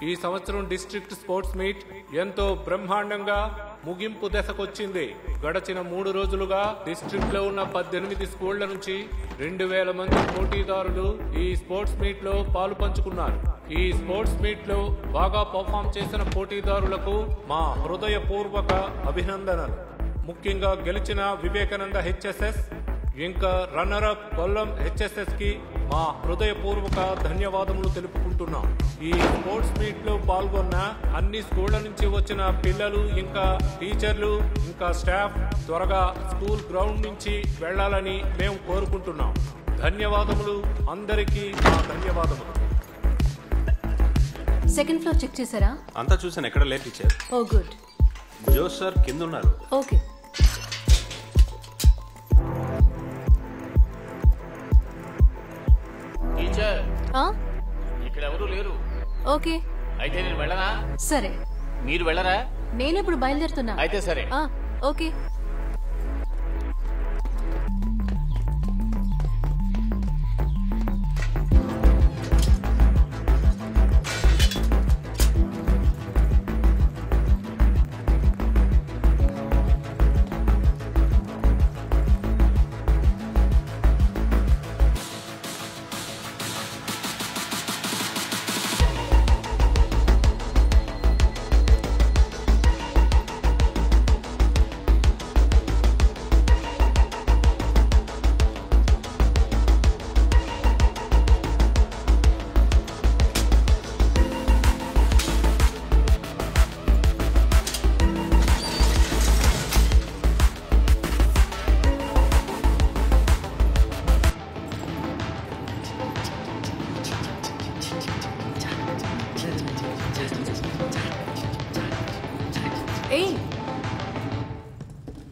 ఈ సంవత్సరం డిస్ట్రిక్ట్ స్పోర్ట్స్ మీట్ ఎంతో బ్రహ్మాండంగా ముగింపు దశకొచ్చింది. గడచిన 3 రోజులుగా డిస్ట్రిక్ట్ లో ఉన్న 18 స్కూళ్ల నుంచి 2000 మంది పోటీదారులు ఈ స్పోర్ట్స్ మీట్ లో పాలు పంచుకున్నారు. ఈ స్పోర్ట్స్ మీట్ లో బాగా పర్ఫామ్ చేసిన పోటీదారులకు మా హృదయపూర్వక అభినందనలు. ముఖ్యంగా గెలిచిన వివేకానంద హెచ్ఎస్ఎస్ ఇంకా రన్నర్ అప్ కొల్లం హెచ్ఎస్ఎస్ కి మా హృదయపూర్వక ధన్యవాదములు తెలుపుకుంటున్నాం. ఈ స్పోర్ట్స్ మీట్ లో పాల్గొన్న అన్ని స్కూళ్ల నుంచి వచ్చిన పిల్లలు ఇంకా టీచర్లు ఇంకా స్టాఫ్ త్వరగా స్కూల్ గ్రౌండ్ నుంచి వెళ్లాలని మేము కోరుకుంటున్నాం. ధన్యవాదములు, అందరికీ మా ధన్యవాదములు. సెకండ్ ఫ్లోర్ చెక్ చేశారా? అంతా చూసాను, ఎక్కడ లేట్ టీచర్. ఓ గుడ్. జోస్ సార్ కింద ఉన్నారు. ఓకే. టీచర్, ఇక్కడ ఎవరు లేరు. ఓకే, అయితే నేను వెళ్ళనా? సరే. మీరు వెళ్ళరా? నేను ఇప్పుడు బయలుదేరుతున్నా. అయితే సరే. ఓకే.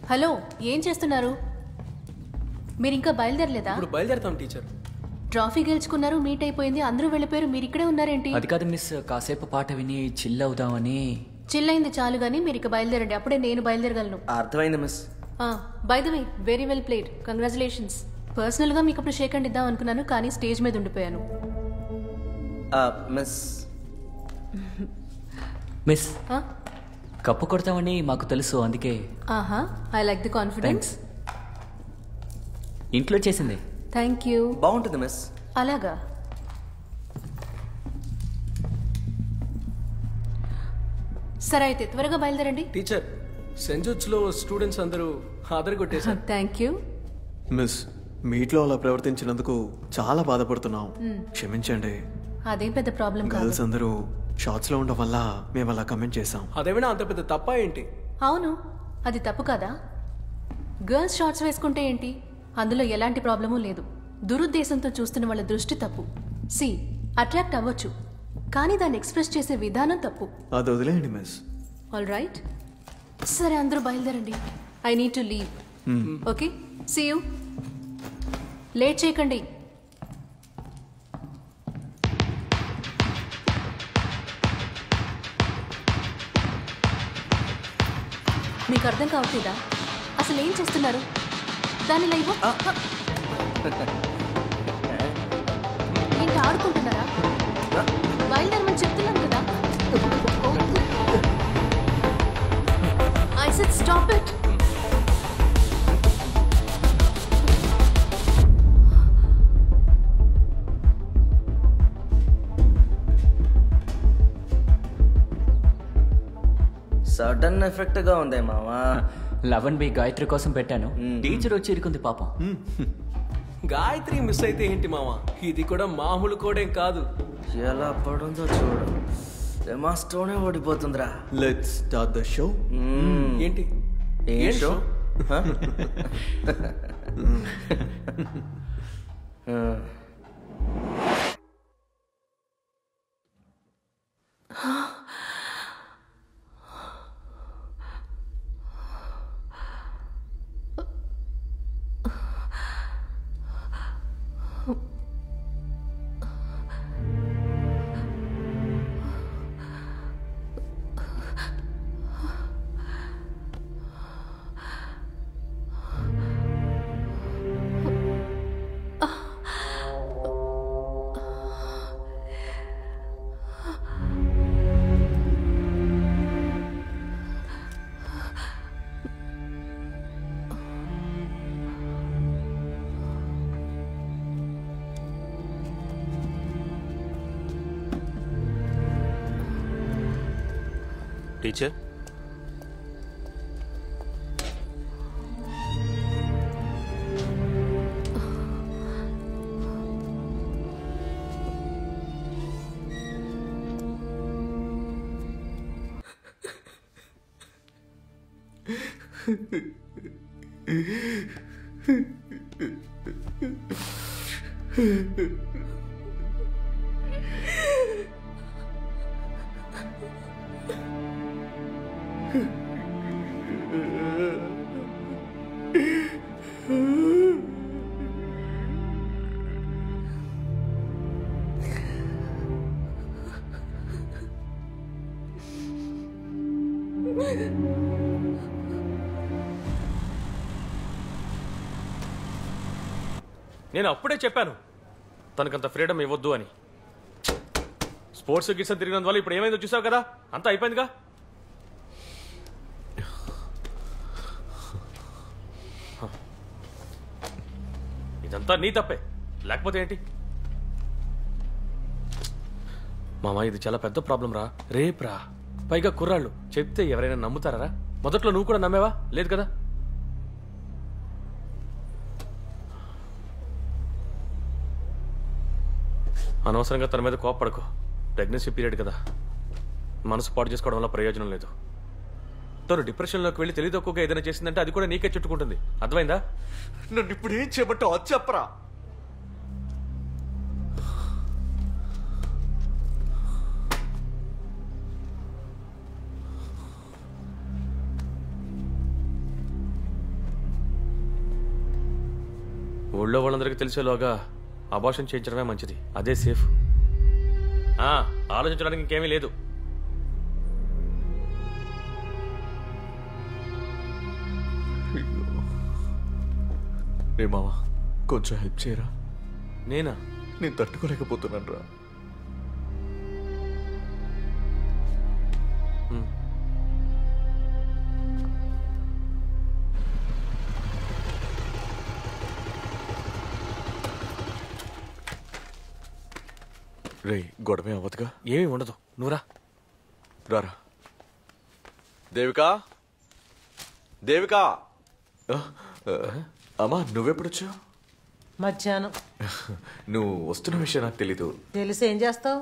హలో, ఏం చేస్తున్నారు? మీరు ఇంకా బయలుదేరలేదా? ఇప్పుడు బయలుదేరుతాం టీచర్. ట్రాఫీ గెలుచుకున్నారు, మీట్ అయిపోయింది, అందరూ వెళ్ళిపోయారు, మీరు ఇక్కడే ఉన్నారేంటి? అది కాదు మిస్, కాసేపు పాట విని చిల్ అవుదామని. చిల్ అయింది చాలు గానీ మీరు ఇక బయలుదేరండి, అప్పుడే నేను బయలుదేరగలను. అర్థమైంది miss. By the way, very well played, congratulations. పర్సనల్గా మీకు అప్పుడు షేక్ హ్యాండ్ ఇద్దాం అనుకున్నాను, కానీ స్టేజ్ మీద ఉండిపోయాను. మిస్ కప్పు కొడతామని మాకు తెలుసు, అందుకే. ఆహా, ఐ లైక్ ది కాన్ఫిడెన్స్. ఇంట్లో చేసింది. Thank you. బాగుంటుంది మిస్. అలాగా. సరే అయితే త్వరగా బయలుదేరండి. టీచర్, సెంజుట్స్లో స్టూడెంట్స్ అందరూ కొట్టేశారు. Thank you. మిస్, మీట్లో అలా ప్రవర్తించినందుకు చాలా బాధపడుతున్నాం. క్షమించండి. అదేం పెద్ద ప్రాబ్లం కాదు. గర్ల్స్ అందరూ షార్ట్స్ లో ఉండడం వల్ల మేము అలా కమెంట్ చేసాం. అదేమైనా అంత పెద్ద తప్ప ఏంటి? అవును, అది తప్పు కదా. గర్ల్స్ షార్ట్స్ వేసుకుంటే ఏంటి, అందులో ఎలాంటి ప్రాబ్లమూ లేదు. దురుద్దేశంతో చూస్తున్న వాళ్ళ దృష్టి తప్పు. సి అట్రాక్ట్ అవ్వచ్చు, కానీ దాన్ని ఎక్స్ప్రెస్ చేసే విధానం తప్పు. అది వదిలేయండి మిస్. ఆల్ రైట్, సరే అందరూ బయలుదేరండి. I need to leave. Okay, see you. Late చేయకండి. మీకు అర్థం కావట్లేదా? అసలు ఏం చేస్తున్నారు? దాని లైవ్ ఏంటి ఆడుకుంటున్నారా? బయలుదేరమని చెప్తున్నాను కదా. I said stop it. Sudden effect గా ఉంది మావా. 11B గాయత్రి కోసం పెట్టాను, టీచర్ వచ్చి ఇరుకుంది పాపం. గాయత్రి మిస్ అయితే ఏంటి మావా, ఇది కూడా మామూలు కోడేం కాదు. ఎలా పడుందో చూడు, మాస్టోనే ఓడిపోతుందిరా. Let's start the show. ఏంటి ఏ షో? టీచర్, నేను అప్పుడే చెప్పాను తనకంత ఫ్రీడమ్ ఇవ్వద్దు అని. స్పోర్ట్స్ గిట్స్ తిరిగినందువల్ల ఇప్పుడు ఏమైందో చూసావు కదా, అంతా అయిపోయిందిగా. ఇదంతా నీ తప్పే, లేకపోతే ఏంటి? మామ, ఇది చాలా పెద్ద ప్రాబ్లం రా. రేప్రా, పైగా కుర్రాళ్ళు చెప్తే ఎవరైనా నమ్ముతారా? మొదట్లో నువ్వు కూడా నమ్మేవా? లేదు కదా. అనవసరంగా తన మీద కోప్పడకు. ప్రెగ్నెన్సీ పీరియడ్ కదా, మనసు పాటు చేసుకోవడం వల్ల ప్రయోజనం లేదు. తను డిప్రెషన్లోకి వెళ్ళి తెలివి తక్కువగా ఏదైనా చేసిందంటే అది కూడా నీకే చుట్టుకుంటుంది. అర్థమైందా? నన్ను ఇప్పుడు ఏం చేయబట్టో అది చెప్పరా. ఊళ్ళో వాళ్ళందరికీ తెలిసేలోగా అబార్షన్ చేయించడమే మంచిది, అదే సేఫ్. ఆలోచించడానికి ఇంకేమీ లేదు. రే మావా, కొంచెం హెల్ప్ చేయరా? నేనా? నేను తట్టుకోలేకపోతున్నాను రా. రే, గొడవే అవ్వదుగా? ఏమీ ఉండదు, నువ్వురా. రారా. దేవికా, దేవికా. అమ్మా, నువ్వెప్పుడొచ్చావు? మధ్యాహ్నం. నువ్వు వస్తున్న విషయం నాకు తెలీదు. తెలిసి ఏం చేస్తావు?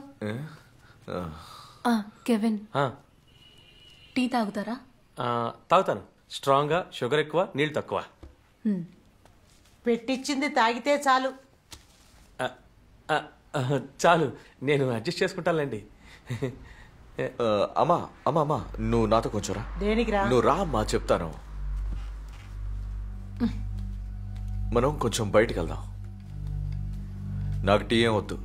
కెవిన్, టీ తాగుతారా? తాగుతాను. స్ట్రాంగ్గా, షుగర్ ఎక్కువ, నీళ్ళు తక్కువ. పెట్టించింది తాగితే చాలు. చాలు, నేను అడ్జస్ట్ చేసుకుంటానులేండి. అమ్మా అమ్మా అమ్మా, నువ్వు నాతో కొంచెం రా. దేనికిరా? నువ్వు రా అమ్మా, చెప్తాను. మనం కొంచెం బయటికి వెళ్దాం. నాకు టీ ఏం వద్దు.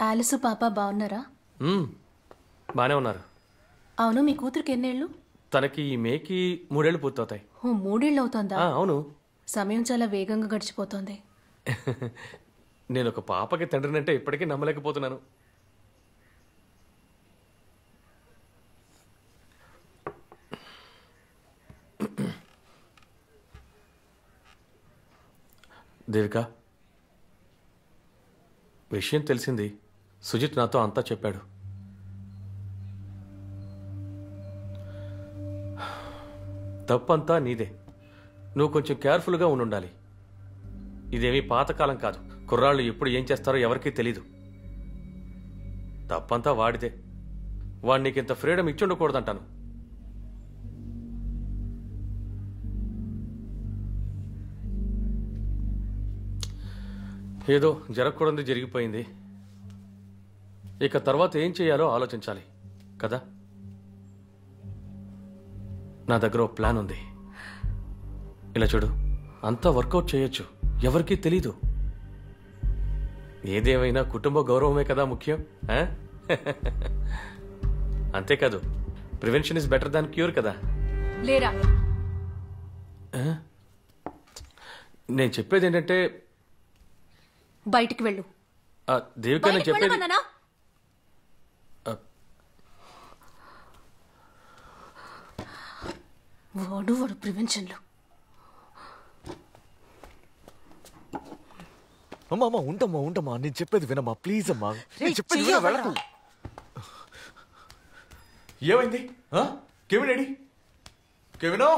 ఆలిస్ పాప బాగున్నారా? బానే ఉన్నారు. అవును, మీ కూతురికి ఎన్నేళ్ళు? తనకి ఈ మేకి 3 ఏళ్ళు పూర్తవుతాయి. 3 ఏళ్ళు అవుతోందా? అవును. సమయం చాలా వేగంగా గడిచిపోతోంది. నేను ఒక పాపకి తండ్రినంటే ఇప్పటికీ నమ్మలేకపోతున్నాను. దేవిక, విషయం తెలిసింది. సుజిత్ నాతో అంతా చెప్పాడు. తప్పంతా నీదే. నువ్వు కొంచెం కేర్ఫుల్గా ఉండాలి. ఇదేమీ పాతకాలం కాదు. కుర్రాళ్ళు ఎప్పుడు ఏం చేస్తారో ఎవరికీ తెలీదు. తప్పంతా వాడితే. వాడు నీకింత ఫ్రీడమ్ ఇచ్చి ఉండకూడదంటాను. ఏదో జరగకూడదు జరిగిపోయింది. ఇక తర్వాత ఏం చేయాలో ఆలోచించాలి కదా. నా దగ్గర ఓ ప్లాన్ ఉంది. ఇలా చూడు, అంతా వర్కౌట్ చేయొచ్చు, ఎవరికీ తెలీదు. ఏదేమైనా కుటుంబ గౌరవమే కదా ముఖ్యం. అంతేకాదు, prevention is better than cure కదా. లేరా, నేను చెప్పేది ఏంటంటే, బయటికి వెళ్ళు. దేవిక, నేను చెప్పేది వాడు ప్రివెన్షన్లో. అమ్మా అమ్మా, ఉండమ్మా, నేను చెప్పేది వినమ్మా, ప్లీజ్ అమ్మా. నేను చెప్పేది విన, వెళ్ళకు. ఏమైంది? Kevin AD? కెవినో,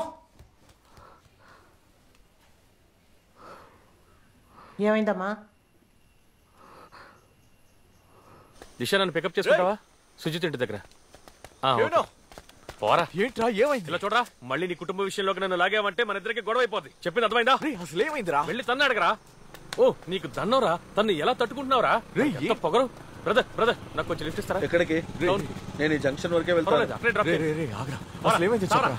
ఏమైందమ్మా? దిశ, నన్ను పికప్ చేసుకుంటావా? సుజిత్ ఇంటి దగ్గర. పోరా. ఏంట్రా, ఏమైంది? ఇలా చూడరా, మళ్ళీ నీ కుటుంబ విషయంలోకి నన్ను లాగావంటే మన ఇద్దరికి గొడవ అయిపోద్ది. చెప్పింది అర్థమైందా? అసలు ఏమైందిరా? వెళ్ళి తన్ను అడగరా. ఓ, నీకు దన్నవరా? తన్ను ఎలా తట్టుకుంటున్నావురా? పొగరు. బ్రదర్, నాకు కొంచెం లిఫ్ట్ ఇస్తారా? ఎక్కడికి? నేను ఈ జంక్షన్ వరకే వెళ్తాను. అసలు ఏమైంది చెప్పరా?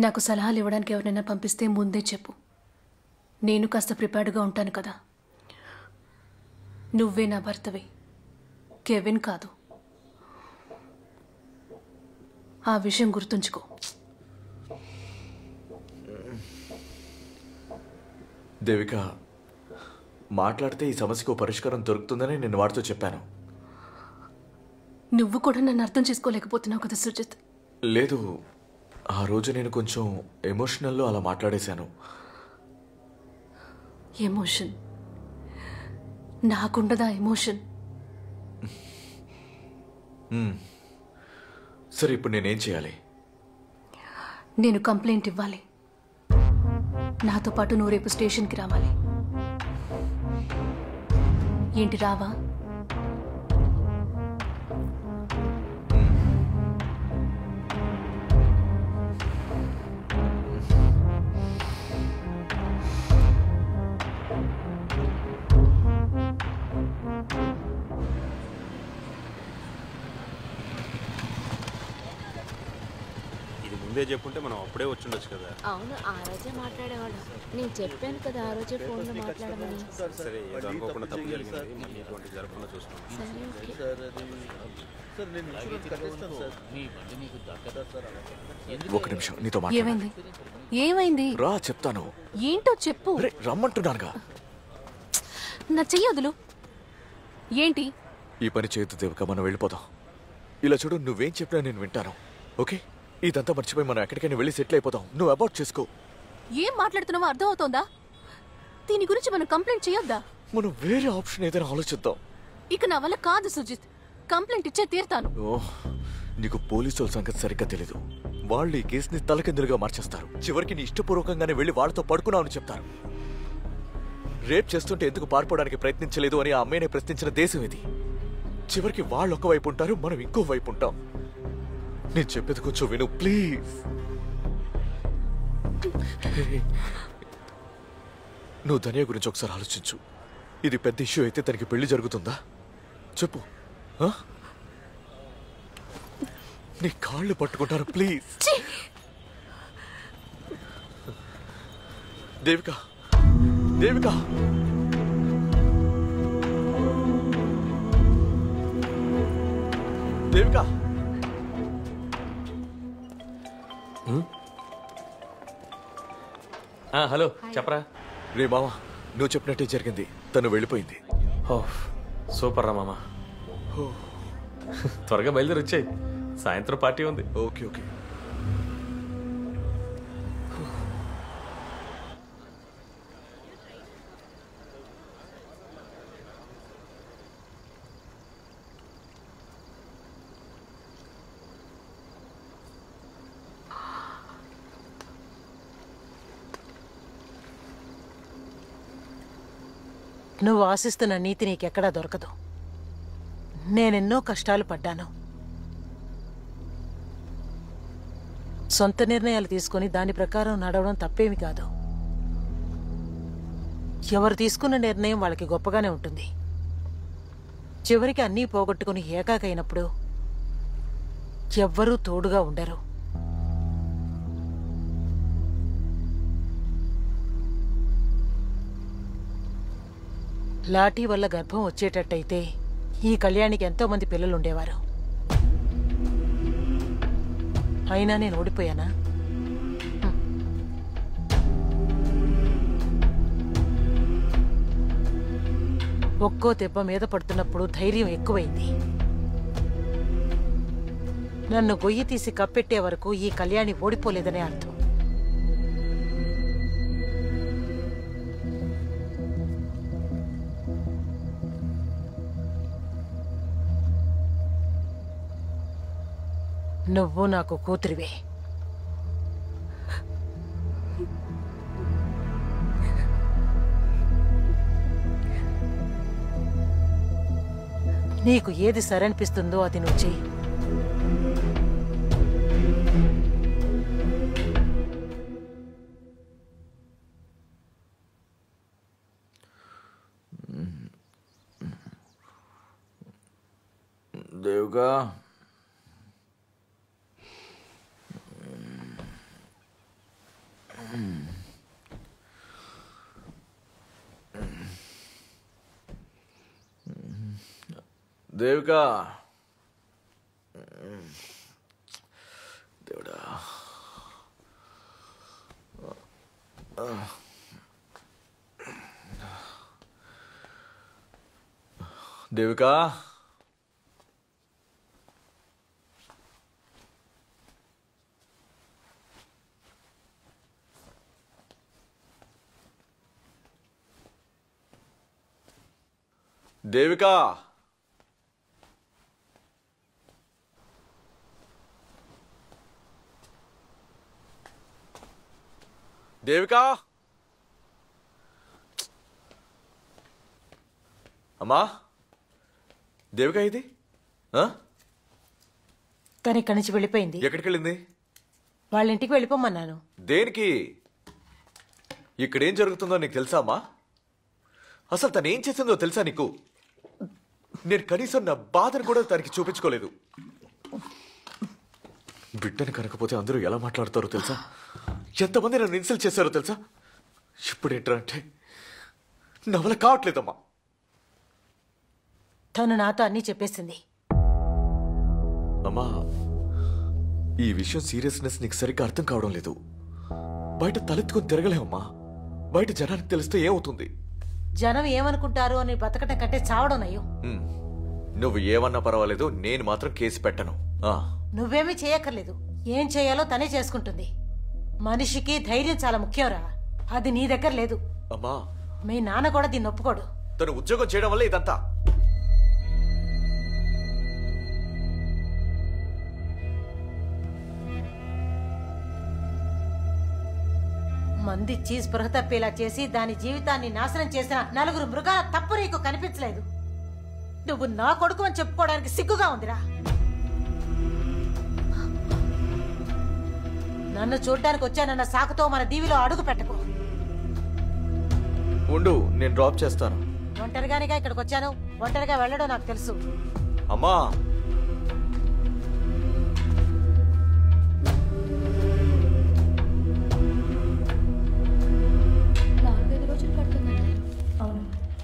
నాకు సలహాలు ఇవ్వడానికి ఎవరైనా పంపిస్తే ముందే చెప్పు. నేను కాస్త ప్రిపేర్డ్గా ఉంటాను కదా. నువ్వే నా భర్తవి, కెవిన్ కాదు. ఆ విషయం గుర్తుంచుకో. దేవిక, మాట్లాడితే ఈ సమస్యకు పరిష్కారం దొరుకుతుందని నేను వాడితో చెప్పాను. నువ్వు కూడా నన్ను అర్థం చేసుకోలేకపోతున్నావు కదా సుజిత్. లేదు, ఆ రోజు నేను కొంచెం ఎమోషనల్లో అలా మాట్లాడేశాను. ఎమోషన్? నాకుండదా ఎమోషన్? సరే, ఇప్పుడు నేనేం చేయాలి? నేను కంప్లైంట్ ఇవ్వాలి. నాతో పాటు నువ్వు రేపు స్టేషన్కి రావాలి. ఏంటి, రావా? ముందే చెప్పుంటే మనం అప్పుడే వచ్చిండొచ్చు కదా. అవును, ఆ రోజే మాట్లాడేవాడు. నేను చెప్పాను కదా ఆ రోజే ఫోన్లో మాట్లాడమని. సరే, ఏదో అనుకోకుండా తప్పు జరిగింది, మళ్ళీ ఇటువంటి జరగకుండా చూసుకున్నాం. ఒక నిమిషం నీతో ఏమైంది? ఏమైంది? రా చెప్తాను. ఏంటో చెప్పు. రమ్మంటున్నానుగా. నా చెయ్యొదులు. ఏంటి? ఈ పని చేయొద్దు దేవిక, మనం వెళ్ళిపోదాం. ఇలా చూడు, నువ్వేం చెప్పినా నేను వింటాను. ఓకే, ఇదంతా మర్చిపోయి మనం ఎక్కడికైనా వెళ్ళి సెటిల్ అయిపోదాం. నువ్వు అబౌట్ చేసుకో. ఏం మాట్లాడుతున్నావో అర్థం అవుతోందా? దీని గురించి మనం కంప్లైంట్ చేయొద్దా? మనం వేరే ఆప్షన్ ఏదైనా ఆలోచిద్దాం. ఇక నా వల్ల కాదు సుజిత్. కంప్లైంట్ ఇచ్చే తీరుతాను. ఓహ్, నీకు పోలీసుల సంగతి సరిగ్గా తెలీదు. వాళ్ళు ఈ కేసుని తలకిందులుగా మార్చేస్తారు. చివరికి నీ ఇష్టపూర్వకంగానే వెళ్ళి వాళ్ళతో పడుకున్నావని చెప్తారు. రేప్ చేస్తుంటే ఎందుకు పారిపోవడానికి ప్రయత్నించలేదు అని ఆ అమ్మాయిని ప్రశ్నించిన దేశం ఇది. చివరికి వాళ్ళు ఒక వైపు ఉంటారు, మనం ఇంకో వైపు ఉంటాం. నేను చెప్పేది కొంచెం విను ప్లీజ్. నువ్వు ధనియా గురించి ఒకసారి ఆలోచించు. ఇది పెద్ద ఇష్యూ అయితే తనకి పెళ్లి జరుగుతుందా చెప్పు. నీ కాళ్ళు పట్టుకుంటారు ప్లీజ్. దేవిక, దేవిక, దేవిక. హలో, చెప్పరా. రే మామ, నువ్వు చెప్పినట్టే జరిగింది. తను వెళ్ళిపోయింది. సూపర్ రా మామ. త్వరగా బయలుదేరి వచ్చాయి, సాయంత్రం పార్టీ ఉంది. Okay okay. నువ్వు ఆశిస్తున్న నీతి నీకెక్కడా దొరకదు. నేనెన్నో కష్టాలు పడ్డాను. సొంత నిర్ణయాలు తీసుకుని దాని ప్రకారం నడవడం తప్పేమి కాదు. ఎవరు తీసుకున్న నిర్ణయం వాళ్ళకి గొప్పగానే ఉంటుంది. చివరికి అన్నీ పోగొట్టుకుని ఏకాకైనప్పుడు ఎవ్వరూ తోడుగా ఉండరు. లాఠీ వల్ల గర్భం వచ్చేటట్టయితే ఈ కళ్యాణికి ఎంతో మంది పిల్లలుండేవారు. అయినా నేను ఓడిపోయానా? ఒక్కో దెబ్బ మీద పడుతున్నప్పుడు ధైర్యం ఎక్కువైంది. నన్ను గొయ్యి తీసి కప్పెట్టే వరకు ఈ కళ్యాణి ఓడిపోలేదనే అర్థం. నువ్వు నాకు కూతురివే. నీకు ఏది సరనిపిస్తుందో అది నువ్వు చెయ్యి. దేవ్గా, దేవికా, దేవుడా, దేవికా, దేవికా, దేవికా, అమ్మా, దేవికా ఇది తను ఇక్కడి నుంచి వెళ్ళిపోయింది. ఎక్కడికి వెళ్ళింది? వాళ్ళ ఇంటికి వెళ్ళిపోమన్నాను. దేనికి? ఇక్కడేం జరుగుతుందో నీకు తెలుసా అమ్మా? అసలు తను ఏం చేసిందో తెలుసా నీకు? నేను కనీసం నా బాధను కూడా తనకి చూపించుకోలేదు. బిడ్డని కనకపోతే అందరూ ఎలా మాట్లాడతారో తెలుసా? ఎంతమంది నన్ను ఇన్సల్ట్ చేశారో తెలుసా? ఇప్పుడు ఏంటంటే నా వల్ల కావట్లేదమ్మా. తను నాతో అన్నీ చెప్పేసింది. అమ్మా, ఈ విషయం సీరియస్నెస్ నీకు సరిగ్గా అర్థం కావడం లేదు. బయట తలెత్తుకొని తిరగలేమమ్మా. బయట జనానికి తెలిస్తే ఏమవుతుంది? జనం ఏమనుకుంటారు అని బతకటం కంటే చావడం నయ్యం. నువ్వు ఏమన్నా పర్వాలేదు, నేను మాత్రం కేసు పెట్టను. నువ్వేమీ చేయక్కర్లేదు. ఏం చేయాలో తనే చేసుకుంటుంది. మనిషికి ధైర్యం చాలా ముఖ్యంరా. అది నీ దగ్గర లేదు. అమ్మా, మీ నాన్న కూడా దీన్ని ఒప్పుకోడు. తను ఉద్యోగం చేయడం వల్ల ఇదంతా. మందిచ్చి స్పృహ తప్పేలా చేసి దాని జీవితాన్ని నాశనం చేసిన 4 మృగాల తప్పు నీకు కనిపించలేదు. నువ్వు నా కొడుకు అని చెప్పుకోవడానికి సిగ్గుగా ఉందిరా. నన్ను చూడ్డానికి వచ్చానన్న సాకుతో మన దీవిలో అడుగు పెట్టకు. ఉండు, నేను డ్రాప్ చేస్తాను. ఒంటరిగానిగా ఇక్కడికి వచ్చాను. ఒంటరిగా వెళ్ళడం నాకు తెలుసు. అమ్మా,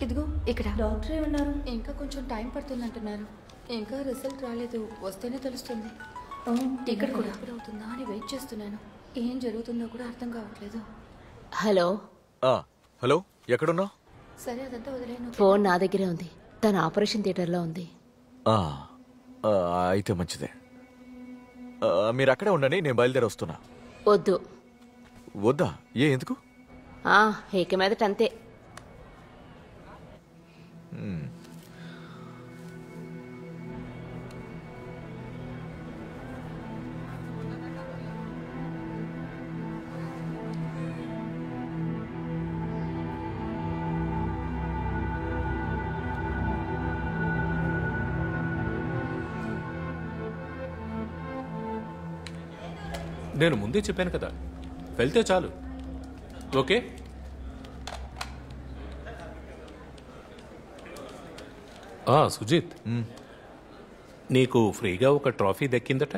ఇదిగో ఇక్కడ డాక్టర్ ఏమన్నారు? ఇంకా కొంచెం టైం పడుతుందంటున్నారు. ఇంకా రిజల్ట్ రాలేదు, వస్తేనే తెలుస్తుంది. టికెట్ కూడా ఎప్పుడు అవుతుందా అని వెయిట్ చేస్తున్నాను. ఏం జరుగుతుందో కూడా అర్థం కావట్లేదు. హలో హలో, ఎక్కడున్నావు? సరే, అదంతా వదిలేను. ఫోన్ నా దగ్గరే ఉంది. తన ఆపరేషన్ థియేటర్లో ఉంది. అయితే మంచిదే. మీరు అక్కడే ఉండండి, నేను బయలుదేరి వస్తున్నా. వద్దు. వద్దా? ఎందుకు? ఇక మీదట అంతే. నేను ముందే చెప్పాను కదా, వెళ్తే చాలు. ఓకే, సుజిత్, నీకు ఫ్రీగా ఒక ట్రాఫీ దక్కిందట.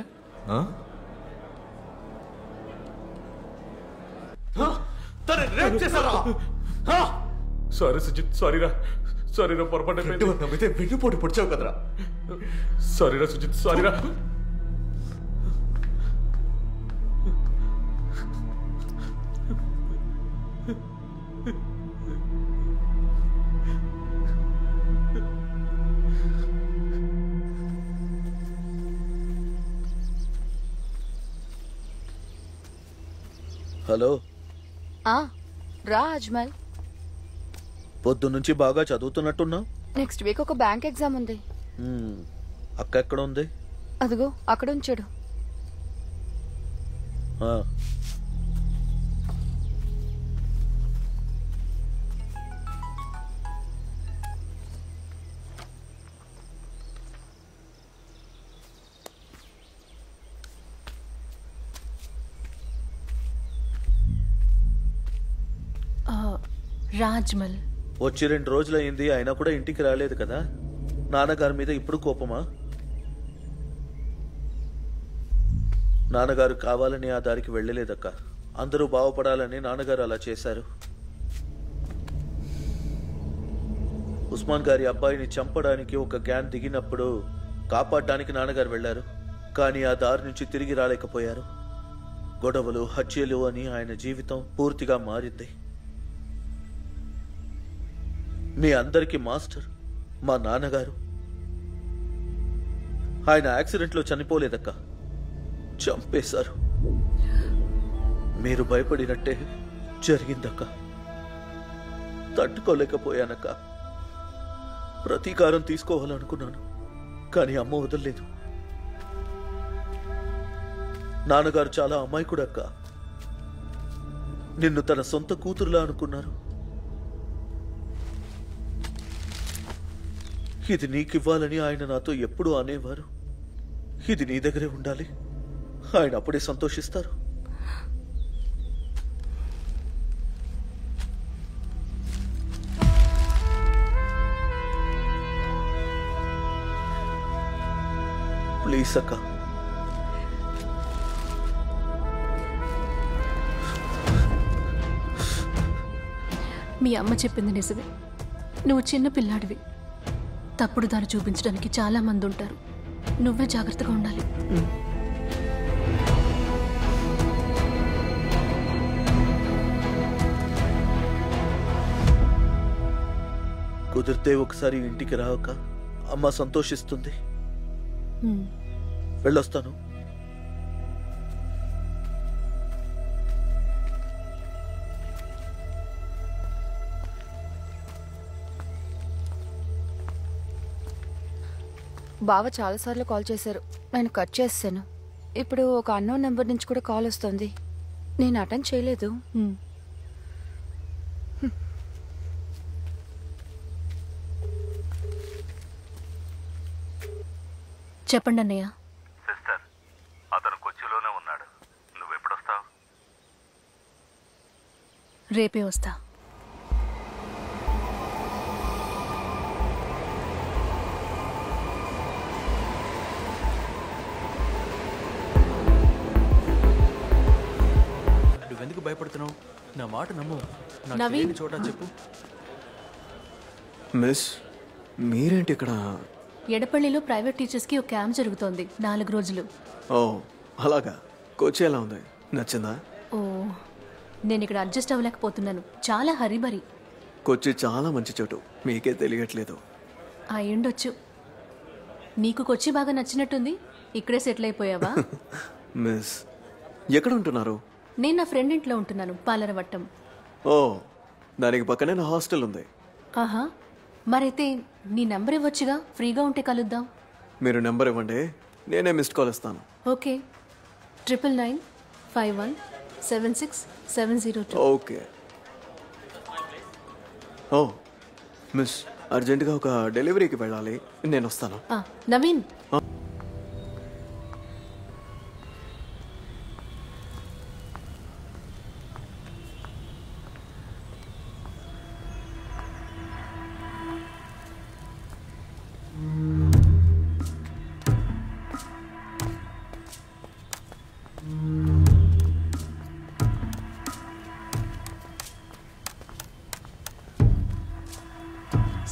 సారీ సుజిత్, సారీరా. సారీరా, పొరపాటు నమ్మితే వెన్నుపోటు పొడిచావు కదరా. సారీరా సుజిత్, సారీరా. హలో. రా అజ్మల్. పొద్దున్నుంచి బాగా చదువుతున్నట్టున్నావు. నెక్స్ట్ వీక్ ఒక బ్యాంక్ ఎగ్జామ్ ఉంది. అక్క ఎక్కడ ఉంది? అదిగో అక్కడ ఉంచాడు. రాజ్మల్ వచ్చి 2 రోజులైంది, అయినా కూడా ఇంటికి రాలేదు కదా. నాన్నగారి మీద ఇప్పుడు కోపమా? నాన్నగారు కావాలని ఆ దారికి వెళ్ళలేదక్క. అందరూ బాగుపడాలని నాన్నగారు అలా చేశారు. ఉస్మాన్ గారి అబ్బాయిని చంపడానికి ఒక గ్యాంగ్ దిగినప్పుడు కాపాడడానికి నాన్నగారు వెళ్లారు. కానీ ఆ దారి నుంచి తిరిగి రాలేకపోయారు. గొడవలు, హత్యలు అని ఆయన జీవితం పూర్తిగా మారింది. మీ అందరికీ మాస్టర్ మా నాన్నగారు. ఆయన యాక్సిడెంట్లో చనిపోలేదక్క, చంపేశారు. మీరు భయపడినట్టే జరిగిందక్క. తట్టుకోలేకపోయానక్క. ప్రతీకారం తీసుకోవాలనుకున్నాను, కానీ అమ్మ వదలలేదు. నాన్నగారు చాలా అమాయకుడక్క. నిన్ను తన సొంత కూతురులా అనుకున్నారు. ఇది నీకివ్వాలని ఆయన నాతో ఎప్పుడూ అనేవారు. ఇది నీ దగ్గరే ఉండాలి. ఆయన అప్పుడే సంతోషిస్తారు. ప్లీజ్ అక్క, మీ అమ్మ చెప్పింది నిజమే. నువ్వు చిన్న పిల్లాడివి. తప్పుడు దారి చూపించడానికి చాలా మంది ఉంటారు. నువ్వే జాగ్రత్తగా ఉండాలి. కుదిరితే ఒకసారి ఇంటికి రావక అమ్మ సంతోషిస్తుంది. వెళ్ళొస్తాను. బావ చాలాసార్లు కాల్ చేశారు. నేను కట్ చేస్తాను. ఇప్పుడు ఒక అన్నోన్ నెంబర్ నుంచి కూడా కాల్ వస్తుంది. నేను అటెండ్ చేయలేదు. చెప్పండి అన్నయ్య. సిస్టర్, అతను కొచ్చిలోనే ఉన్నాడు. నువ్వెప్పుడొస్తావు? రేపే వస్తా. నువ్వెందుకు భయపడుతున్నావు? నా మాట నమ్ము. నవీన్, చోట చెప్పు. మిస్, మీరేంటి ఇక్కడ? ఎడపల్లిలో ప్రైవేట్ టీచర్స్కి ఒక క్యాంప్ జరుగుతోంది 4 రోజులు. ఓ అలాగా. కోచి ఎలా ఉంది? నచ్చిందా? ఓ, నేను ఇక్కడ అడ్జస్ట్ అవ్వలేకపోతున్నాను. చాలా హరిబరి. కొచ్చి చాలా మంచి చోటు, మీకే తెలియట్లేదు. అయ్యుండొచ్చు. నీకు కొచ్చి బాగా నచ్చినట్టుంది. ఇక్కడే సెటిల్ అయిపోయావా? మిస్, ఎక్కడ ఉంటున్నారు? నేను నా ఫ్రెండ్ ఇంట్లో ఉంటున్నాను, పాలరవట్టం. ఓ, దానికి పక్కనే నా హాస్టల్ ఉంది. ఆహా, మరైతే నీ నెంబర్ ఇవ్వచ్చుగా, ఫ్రీగా ఉంటే కలుద్దాం. మీరు నెంబర్ ఇవ్వండి, నేనే మిస్డ్ కాల్ ఇస్తాను. ఓకే, 99517670. ఓకే. ఓ మిస్, అర్జెంటుగా ఒక డెలివరీకి వెళ్ళాలి, నేను వస్తాను. నవీన్,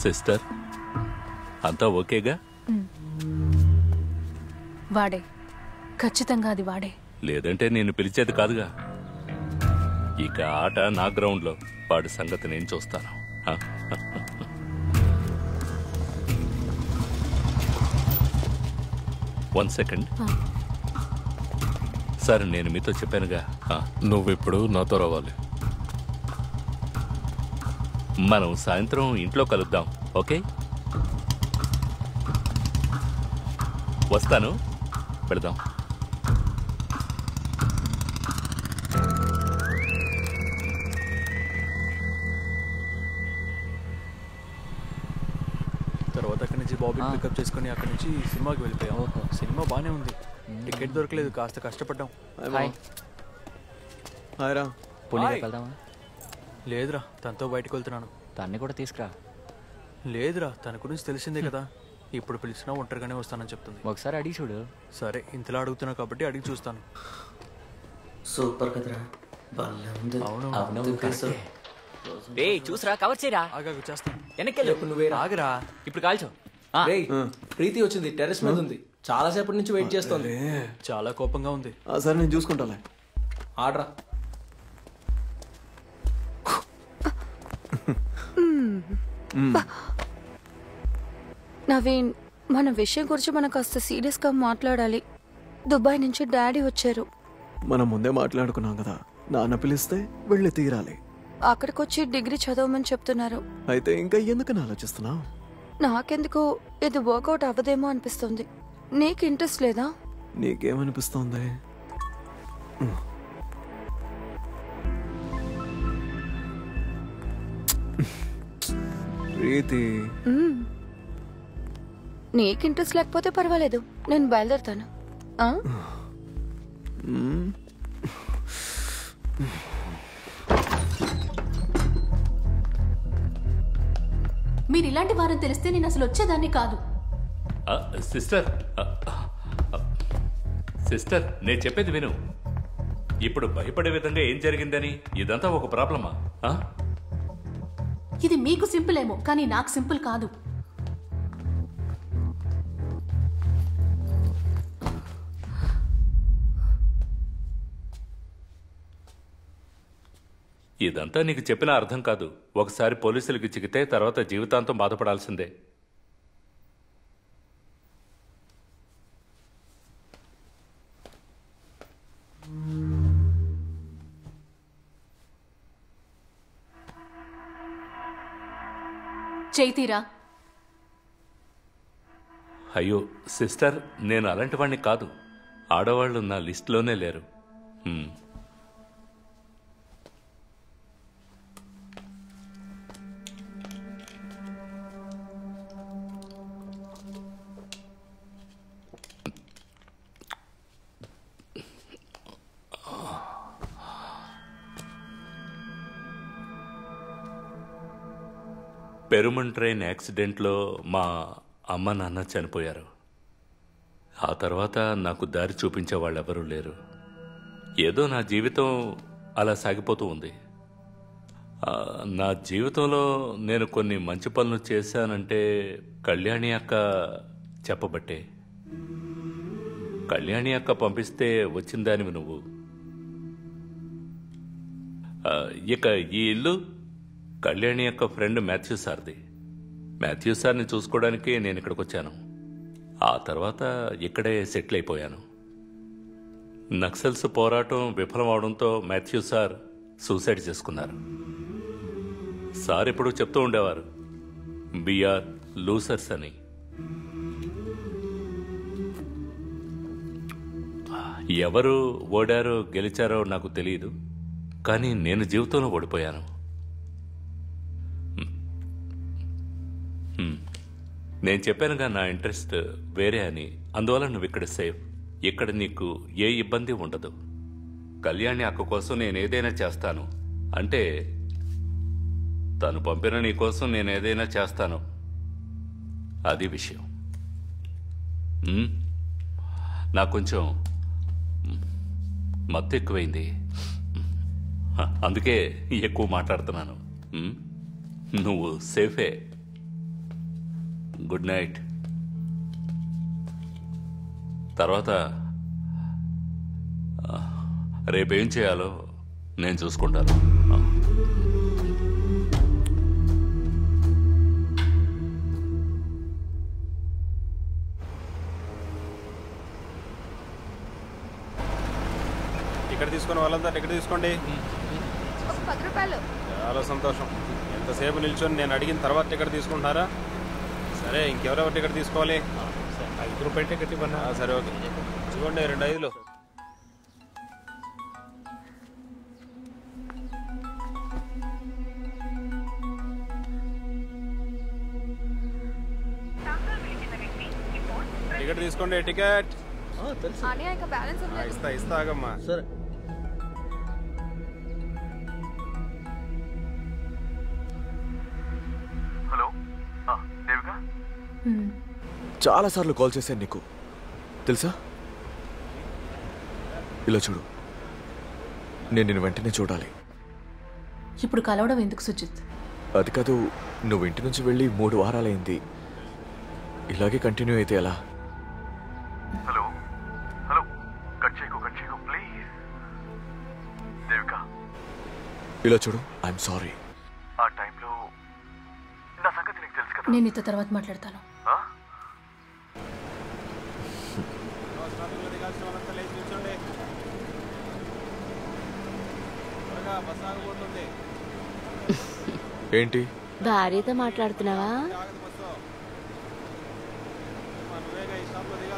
సిస్టర్, అంతా ఓకేగా? వాడే, ఖచ్చితంగా అది వాడే. లేదంటే నేను పిలిచేది కాదుగా. ఇక ఆట నా గ్రౌండ్లో, వాడి సంగతి నేను చూస్తాను. 1 సెకండ్. సార్, నేను మీతో చెప్పానుగా, నువ్విప్పుడు నాతో రావాలి. మనం సాయంత్రం ఇంట్లో కలుద్దాం, ఓకే? వస్తాను, పెడదాం. తర్వాత అక్కడి నుంచి బాబీ పికప్ చేసుకుని అక్కడి నుంచి సినిమాకి వెళ్ళిపోయాం. సినిమా బానే ఉంది. టికెట్ దొరకలేదు, కాస్త కష్టపడ్డాం. లేదురా, తనతో బయటకు వెళ్తున్నాను. తన్ని కూడా తీసుకురా. లేదురా, తన గురించి తెలిసిందే కదా. ఇప్పుడు పిలిచినా ఒంటరిగానే వస్తానని చెప్తుంది. ఒకసారి అడిగి చూడు. సరే, ఇంతలా అడుగుతున్నా కాబట్టి అడిగి చూస్తాను. సూపర్ కదరా, అవును. చూసరా, కవర్ చేయరా. ఆగాగు, చేస్తాను. వెనక్కి ఆగరా. ఇప్పుడు కాల్చో. ప్రీతి వచ్చింది, టెర్రస్ మీద ఉంది. చాలా సేపటి నుంచి వెయిట్ చేస్తోంది. చాలా కోపంగా ఉంది. సరే, నేను చూసుకుంటాలే. ఆడరా. నవీన్, మన విషయం గురించి మనం కాస్త సీరియస్గా మాట్లాడాలి. దుబాయ్ నుంచి డాడీ వచ్చారు. మనం ముందే మాట్లాడుకున్నాం కదా, నాన్న పిలిస్తే వెళ్ళి తీరాలి. అక్కడికి వచ్చి డిగ్రీ చదవమని చెప్తున్నారు. అయితే ఇంకా ఎందుకని ఆలోచిస్తున్నావు? నాకెందుకు ఇది వర్కౌట్ అవ్వదేమో అనిపిస్తుంది. నీకు ఇంట్రెస్ట్ లేదా? నీకేమనిపిస్తోంది? ప్రీతి, నీకు ఇంట్రెస్ట్ లేకపోతే పర్వాలేదు, నేను బయలుదేరుతాను. మీరు ఇలాంటి వారని తెలిస్తే నేను అసలు వచ్చేదాన్ని కాదు. సిస్టర్, నేను చెప్పేది విను. ఇప్పుడు భయపడే విధంగా ఏం జరిగిందని ఇదంతా ఒక ప్రాబ్లమా? ఇది మీకు సింపుల్ ఏమో, కానీ నాకు సింపుల్ కాదు. ఇదంతా నీకు చెప్పినా అర్థం కాదు. ఒకసారి పోలీసులకి చిక్కితే తర్వాత జీవితాంతం బాధపడాల్సిందే. చైతీరా. అయ్యో సిస్టర్, నేను అలాంటి వాడిని కాదు. ఆడవాళ్ళు నా లిస్టులోనే లేరు. పెరుమన్ ట్రైన్ యాక్సిడెంట్లో మా అమ్మ నాన్న చనిపోయారు. ఆ తర్వాత నాకు దారి చూపించే వాళ్ళెవరూ లేరు. ఏదో నా జీవితం అలా సాగిపోతూ ఉంది. నా జీవితంలో నేను కొన్ని మంచి పనులు చేశానంటే కళ్యాణి అక్క చెప్పబట్టే. కళ్యాణి అక్క పంపిస్తే వచ్చిందానివి నువ్వు. ఇక ఈ ఇల్లు కళ్యాణి యొక్క ఫ్రెండ్ మాథ్యూ సార్ది. మాథ్యూ సార్ని చూసుకోవడానికి నేను ఇక్కడికి వచ్చాను. ఆ తర్వాత ఇక్కడే సెటిల్ అయిపోయాను. నక్సల్స్ పోరాటం విఫలం అవడంతో మాథ్యూ సార్ సూసైడ్ చేసుకున్నారు. సార్ ఎప్పుడూ చెప్తూ ఉండేవారు, బిఆర్ లూసర్స్ అని. ఎవరు ఓడారో గెలిచారో నాకు తెలియదు, కానీ నేను జీవితంలో ఓడిపోయాను. నేను చెప్పానుగా నా ఇంట్రెస్ట్ వేరే అని. అందువల్ల నువ్వు ఇక్కడ సేఫ్. ఇక్కడ నీకు ఏ ఇబ్బంది ఉండదు. కళ్యాణి అక్క కోసం నేను ఏదైనా చేస్తాను అంటే తను పంపిన నీ కోసం నేను ఏదైనా చేస్తాను. అది విషయం. నాకు కొంచెం మత్తు ఎక్కువైంది, అందుకే ఎక్కువ మాట్లాడుతున్నాను. నువ్వు సేఫే. Good night. తర్వాత రేపేం చేయాలో నేను చూసుకుంటాను. టికెట్ తీసుకుని వాళ్ళంతా టికెట్ తీసుకోండి. 10 రూపాయలు. చాలా సంతోషం. ఎంతసేపు నిల్చొని నేను అడిగిన తర్వాత టికెట్ తీసుకుంటున్నారా? సరే, ఇంకెవరెవరు టికెట్ తీసుకోవాలి? 5 రూపాయల టికెట్ ఇవ్వన్నా? సరే, ఓకే. ఇవ్వండి 2 5లు. టికెట్ తీసుకోండి. టికెట్ ఇస్తా ఆగమ్మా. సరే. హలో దేవిక, చాలాసార్లు కాల్ చేశాను నీకు తెలుసా. ఇలా చూడు, నేను నిన్ను వెంటనే చూడాలి. ఇప్పుడు కలవడం ఎందుకు సుజిత్? అది కాదు, నువ్వు ఇంటి నుంచి వెళ్ళి 3 వారాలైంది. ఇలాగే కంటిన్యూ అయితే ఎలా? హలో హలో, కట్ చేయకు ప్లీజ్. దేవిక, ఇలా చూడు, ఐఎమ్ సారీ. ఆ టైంలో నా సంగతి నీకు తెలుసు కదా. నేను నీతో తర్వాత మాట్లాడతాను. ఏంటి భార్యతో మాట్లాడుతున్నావా?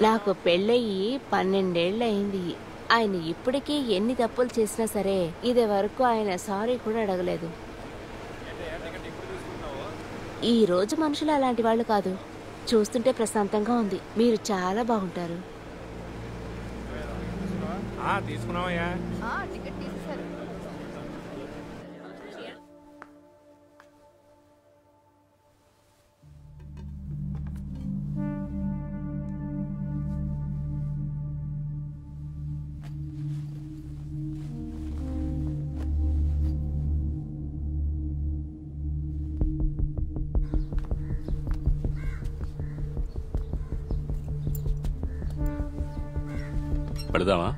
నాకు పెళ్ళయి 12 ఏళ్ళు అయింది. ఆయన ఇప్పటికీ ఎన్ని తప్పులు చేసినా సరే ఇదే వరకు ఆయన సారీ కూడా అడగలేదు. ఈ రోజు మనుషులు అలాంటి వాళ్ళు కాదు. చూస్తుంటే ప్రశాంతంగా ఉంది. మీరు చాలా బాగుంటారు. తీసుకున్నావయ్యా? టికెట్ తీసేశారు. పెడదామా?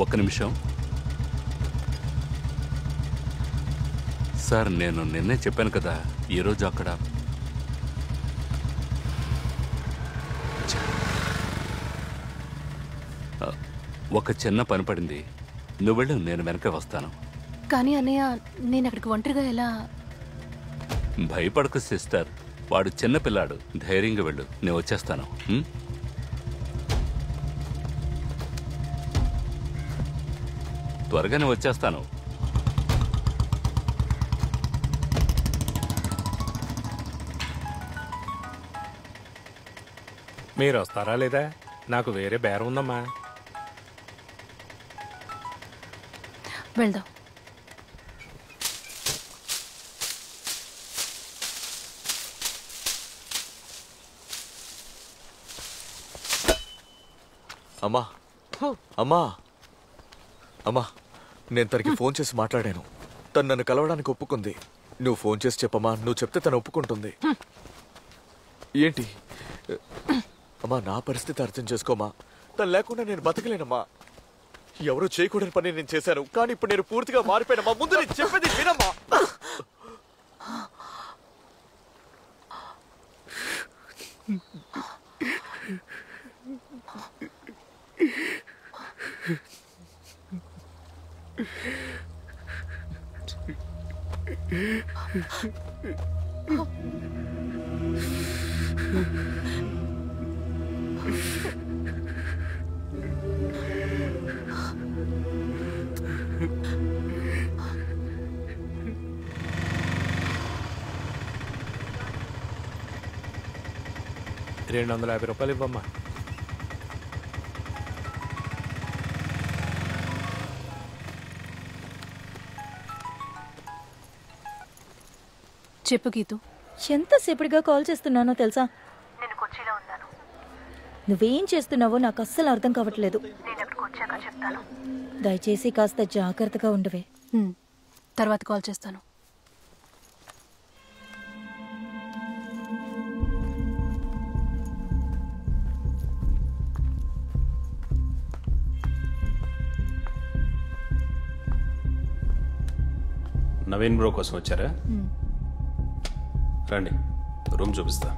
ఒక్క నిమిషం సార్, నేను నిన్నే చెప్పాను కదా ఈరోజు అక్కడ ఒక చిన్న పని పడింది. నువ్వు వెళ్ళు, నేను వెనక వస్తాను. కానీ అన్నయ్య, నేను అక్కడికి ఒంటరిగా ఎలా? భయపడకు సిస్టర్, వాడు చిన్న పిల్లాడు. ధైర్యంగా వెళ్ళు, నేను వచ్చేస్తాను. త్వరగానే వచ్చేస్తాను. మీరు వస్తారా లేదా? నాకు వేరే బేరం ఉందమ్మా. వెళ్దాం. అమ్మా అమ్మా అమ్మా, నేను తనకి ఫోన్ చేసి మాట్లాడాను. తను నన్ను కలవడానికి ఒప్పుకుంది. నువ్వు ఫోన్ చేసి చెప్పమ్మా, నువ్వు చెప్తే తను ఒప్పుకుంటుంది. ఏంటి అమ్మా, నా పరిస్థితి అర్థం చేసుకోమా. తను లేకుండా నేను బతకలేనమ్మా. ఎవరూ చేయకూడని పని నేను చేశాను, కానీ ఇప్పుడు నేను పూర్తిగా మారిపోయానమ్మా. ముందు నేను చెప్పేది వినమ్మా. $250 ఇవ్వమ్మా. చెప్పు గీతు. ఎంతసేపటిగా కాల్ చేస్తున్నానో తెలుసా? నేను కొచ్చిలో ఉన్నాను. నువ్వేం చేస్తున్నావో నాకు అస్సలు అర్థం కావట్లేదు. నేను అక్కడికి వచ్చాక చెప్తాను. దయచేసి కాస్త జాగ్రత్తగా ఉండవే. తర్వాత కాల్ చేస్తాను. నవీన్ బ్రో కోసం వచ్చారా? రండి, రూమ్ చూపిస్తా.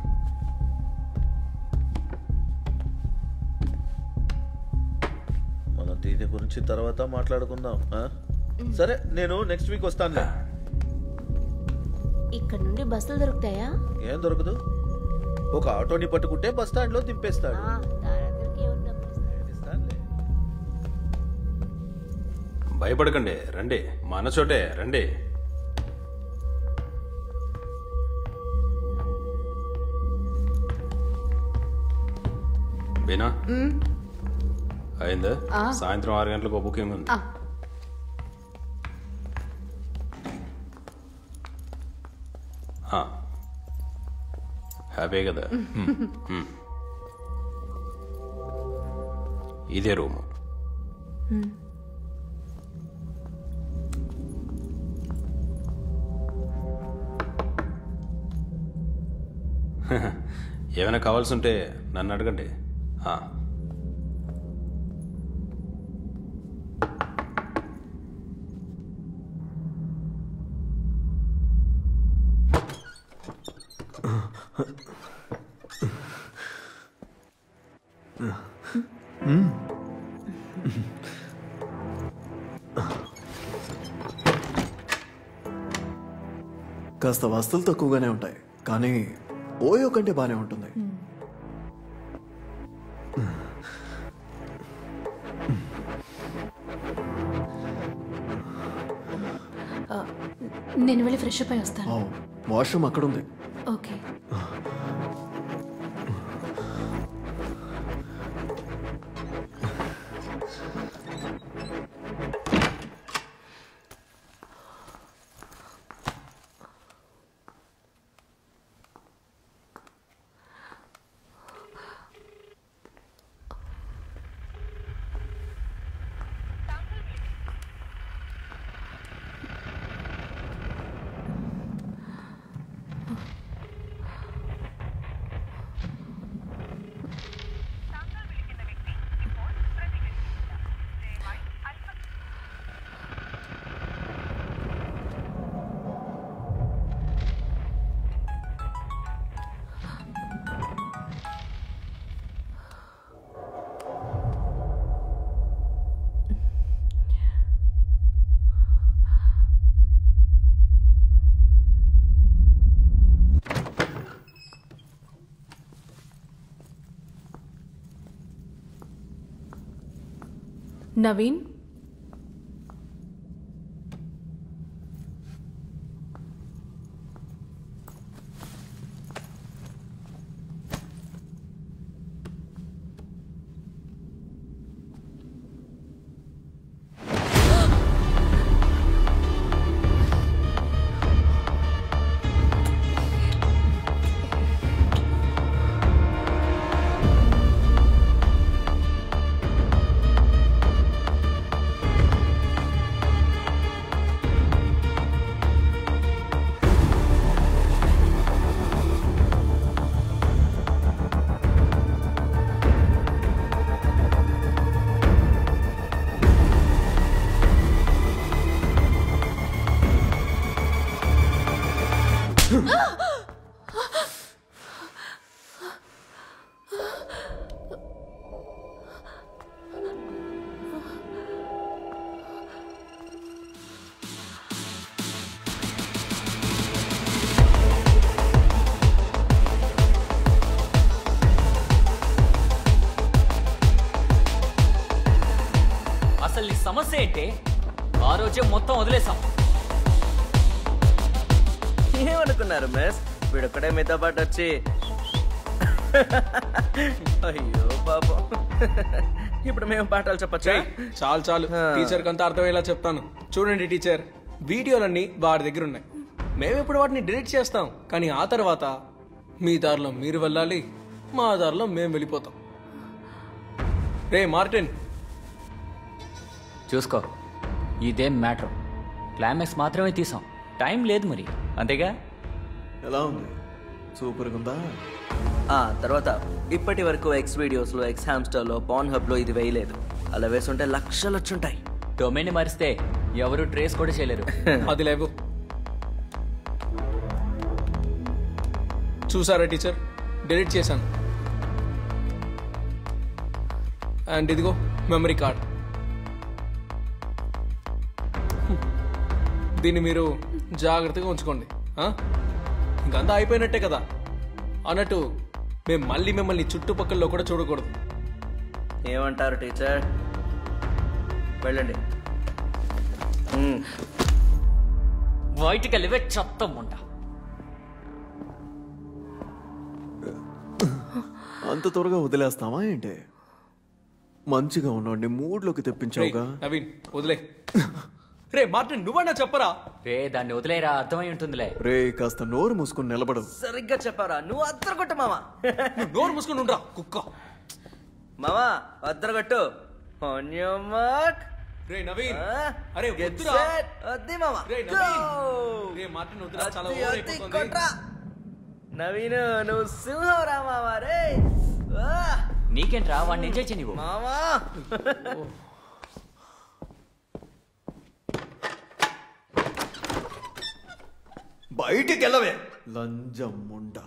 మనం దీని గురించి తర్వాత మాట్లాడుకుందాం. సరే, నేను నెక్స్ట్ వీక్ వస్తానులే. ఇక్కడ నుండి బస్సులు దొరుకుతాయా? ఏం దొరకదు. ఒక ఆటోని పట్టుకుంటే బస్ స్టాండ్ లో దింపేస్తాడు. భయపడకండి, రండి, మన చోటే రండి. బీనా, అయిందా? సాయంత్రం 6 గంటలకు బుకింగ్ ఉంది. హ్యాపీ కదా? ఇదే రూము. ఏమైనా కావాల్సి ఉంటే నన్ను అడగండి. కాస్త వస్తువులు తక్కువగానే ఉంటాయి, కానీ ఓయో కంటే బాగానే ఉంటుంది. నేను వెళ్ళి ఫ్రెష్ అప్ అయి వస్తాను. వాష్రూమ్ అక్కడ ఉంది. ఓకే. నవీన్, అసలు నీ సమస్య ఏంటి? ఆ రోజే మొత్తం వదిలేసాం. ఏమనుకున్నారు మిస్? వీడొక్కడే మీతో పాటు వచ్చి అయ్యో పాపం. ఇప్పుడు మేము పాఠాలు చెప్పచ్చా? చాలు చాలు, టీచర్ కంతా అర్థమయ్యేలా చెప్తాను. చూడండి టీచర్, వీడియోలన్నీ వాడి దగ్గర ఉన్నాయి. మేము ఇప్పుడు వాటిని డిలీట్ చేస్తాం, కానీ ఆ తర్వాత మీ దారిలో మీరు వెళ్ళాలి, మా దారిలో మేము వెళ్ళిపోతాం. రే మార్టిన్, చూసుకో, ఇదేం మ్యాటర్. క్లైమాక్స్ మాత్రమే తీసాం, టైం లేదు మరి, అంతేగా? ఎలా ఉంది? సూపర్గా ఉందా? తర్వాత ఇప్పటి వరకు ఎక్స్ వీడియోస్లో, ఎక్స్ హామ్స్టర్లో, పాన్ హబ్లో ఇది వేయలేదు. అలా వేసుంటే లక్షలు వచ్చుంటాయి. డొమైన్ మారిస్తే ఎవరు ట్రేస్ కూడా చేయలేరు. అది లేవు. చూసారా టీచర్, డిలీట్ చేశాను. అండ్ ఇదిగో మెమరీ కార్డ్. దీన్ని మీరు జాగ్రత్తగా ఉంచుకోండి. ఇంకంతా అయిపోయినట్టే కదా. అన్నట్టు మేము మళ్ళీ మిమ్మల్ని చుట్టుపక్కల్లో కూడా చూడకూడదు. ఏమంటారు టీచర్? వెళ్ళండి. బయటికి వెళ్ళివే చెత్తం ఉంట. అంత త్వరగా వదిలేస్తావా ఏంటి? మంచిగా ఉన్నాడు, మూడ్లోకి తెప్పించావుగా. నవీన్ వదిలే. రే మార్టిన్, నువ్వన్నా చెప్పరా? రే దాన్ని వదిలేరా, అర్థమై ఉంటుందిలే. రే కాస్త నోరు మూసుకుని నిలబడదు. సరిగ్గా చెప్పారా? నువ్వు అద్దరగొట్టు మామా. నోరు మూసుకుని ఉండరా కుక్క. మామా అద్దరగొట్టు. రే నవీన్, అరే వద్దురా. వద్ది మామా. రే నవీన్, రే మార్టిన్ వద్దురా, చాలా ఓవర్ అయిపోతుంది. నవీన్ నువ్వు సింహరా మామా. రే నీకేంట్రా, వాడిని ఎంజాయ్ చేయనివ్వు మామా. బయటికి వెళ్ళవే లంజం ముండా.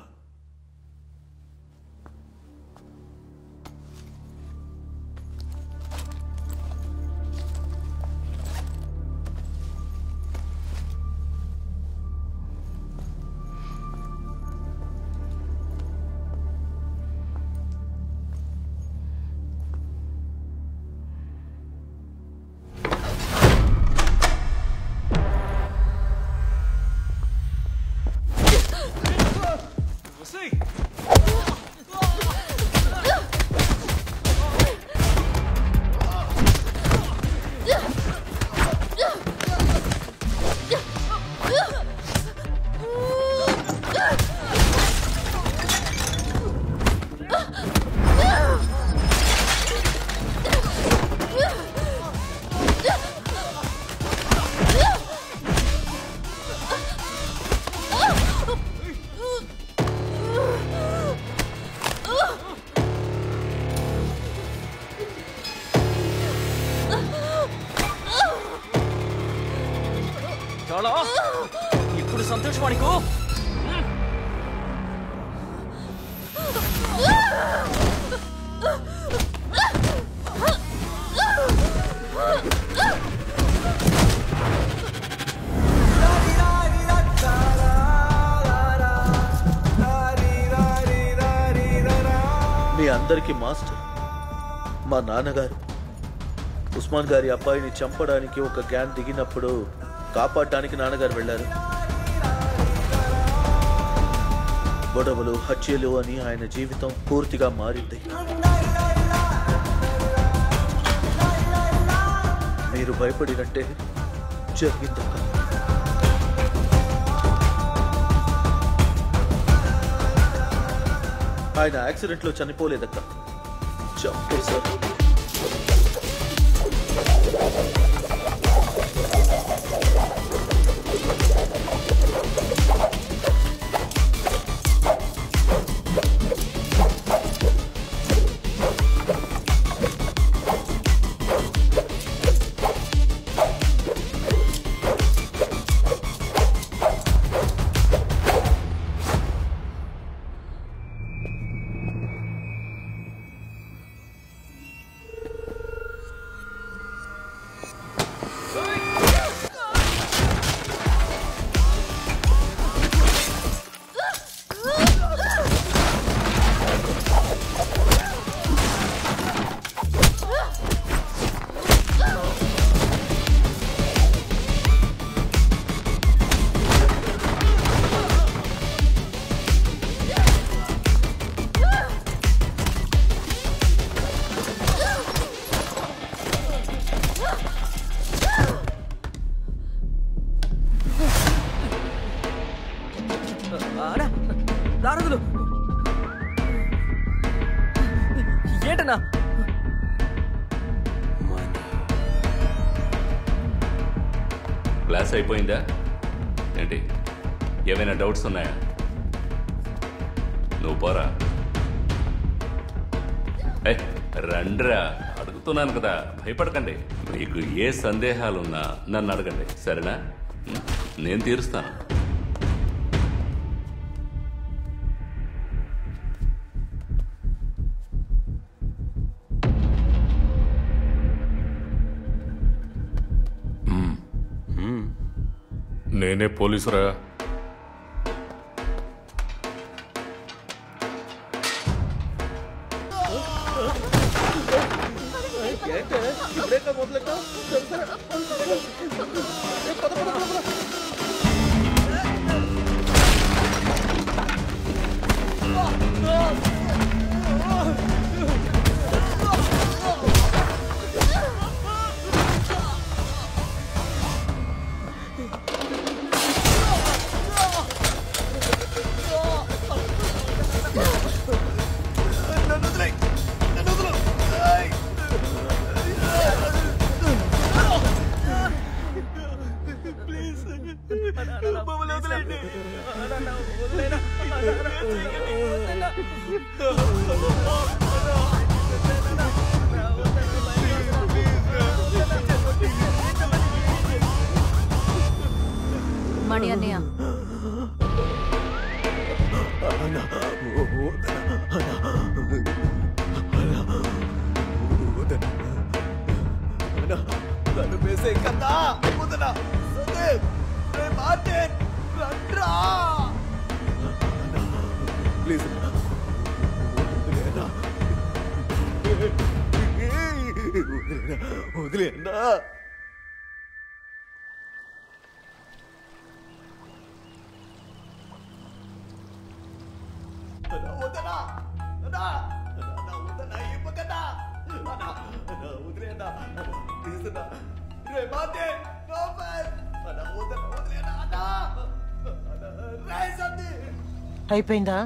ఇప్పుడు సంతోషమానికు మీ అందరికీ మాస్టర్ మా నాన్నగారు ఉస్మాన్ గారి అబ్బాయిని చంపడానికి ఒక గ్యాంగ్ దిగినప్పుడు కాపాడడానికి నాన్నగారు వెళ్లారు. గొడవలు హత్యలు అని ఆయన జీవితం పూర్తిగా మారింది. మీరు భయపడినట్టే జరిగిందక్క. ఆయన యాక్సిడెంట్లో చనిపోలేదక్క, చంపేశారు. ఏంటన్నా? క్లాస్ అయిపోయిందా ఏంటి? ఏమైనా డౌట్స్ ఉన్నాయా? నువ్వు పోరా. రండ్రా, అడుగుతున్నాను కదా, భయపడకండి. మీకు ఏ సందేహాలున్నా నన్ను అడగండి, సరేనా? నేను తీరుస్తాను. నేనే పోలీసురా. మణి అన్నయ్య, వదిలేనా? అయిపోయిందా?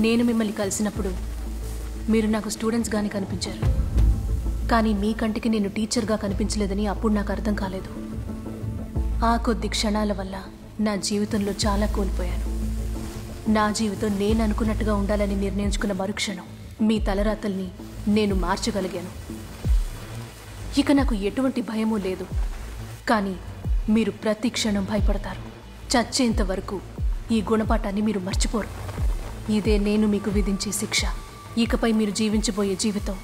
నేను మిమ్మల్ని కలిసినప్పుడు మీరు నాకు స్టూడెంట్స్ గానే కనిపించారు, కానీ మీ కంటికి నేను టీచర్గా కనిపించలేదని అప్పుడు నాకు అర్థం కాలేదు. ఆ కొద్ది క్షణాల వల్ల నా జీవితంలో చాలా కోల్పోయాను. నా జీవితం నేను అనుకున్నట్టుగా ఉండాలని నిర్ణయించుకున్న మరుక్షణం మీ తలరాతల్ని నేను మార్చగలిగాను. ఇక నాకు ఎటువంటి భయమూ లేదు. కానీ మీరు ప్రతి క్షణం భయపడతారు. చచ్చేంత వరకు ఈ గుణపాఠాన్ని మీరు మర్చిపోరు. ఇదే నేను మీకు విధించే శిక్ష. ఇకపై మీరు జీవించబోయే జీవితం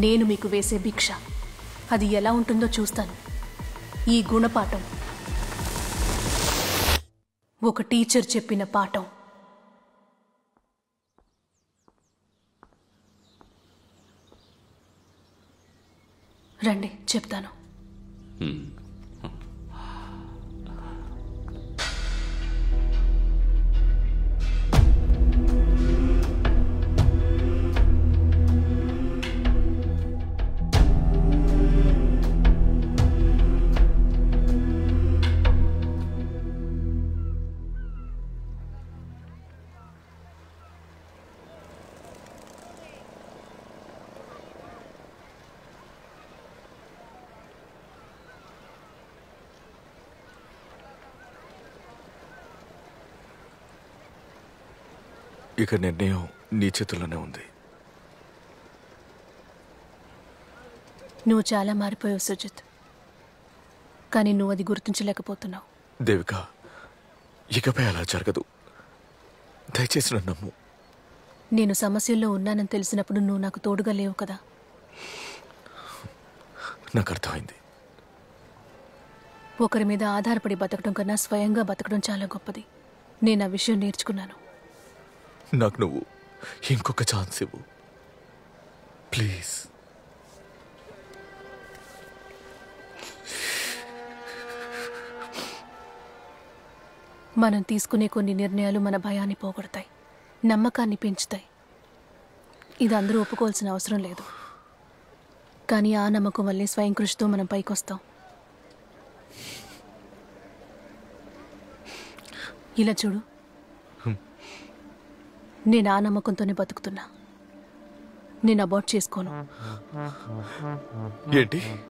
నేను మీకు వేసే భిక్ష. అది ఎలా ఉంటుందో చూస్తాను. ఈ గుణపాఠం ఒక టీచర్ చెప్పిన పాఠం. రండి చెప్తాను. ఇక నిర్ణయం నీ చేతుల్లోనే ఉంది. నువ్వు చాలా మారిపోయావు సుజిత్, కానీ నువ్వు అది గుర్తించలేకపోతున్నావు. దేవిక, ఇకపై అలా జరగదు. దయచేసి నన్ను నమ్ము. నేను సమస్యల్లో ఉన్నానని తెలిసినప్పుడు నువ్వు నాకు తోడుగా లేవు కదా. నాకు అర్థమైంది. ఒకరి మీద ఆధారపడి బతకడం కన్నా స్వయంగా బతకడం చాలా గొప్పది. నేను ఆ విషయం నేర్చుకున్నాను. నాకు నువ్వు ఇంకొక ఛాన్స్ ఇవ్వు ప్లీజ్. మనం తీసుకునే కొన్ని నిర్ణయాలు మన భయాన్ని పోగొడతాయి, నమ్మకాన్ని పెంచుతాయి. ఇది అందరూ ఒప్పుకోవాల్సిన అవసరం లేదు, కానీ ఆ నమ్మకం వల్లే స్వయం కృషితో మనం పైకొస్తాం. ఇలా చూడు, నేను ఆ నమ్మకంతోనే బతుకుతున్నా. నేను అబార్ట్ చేసుకోను. ఏంటి?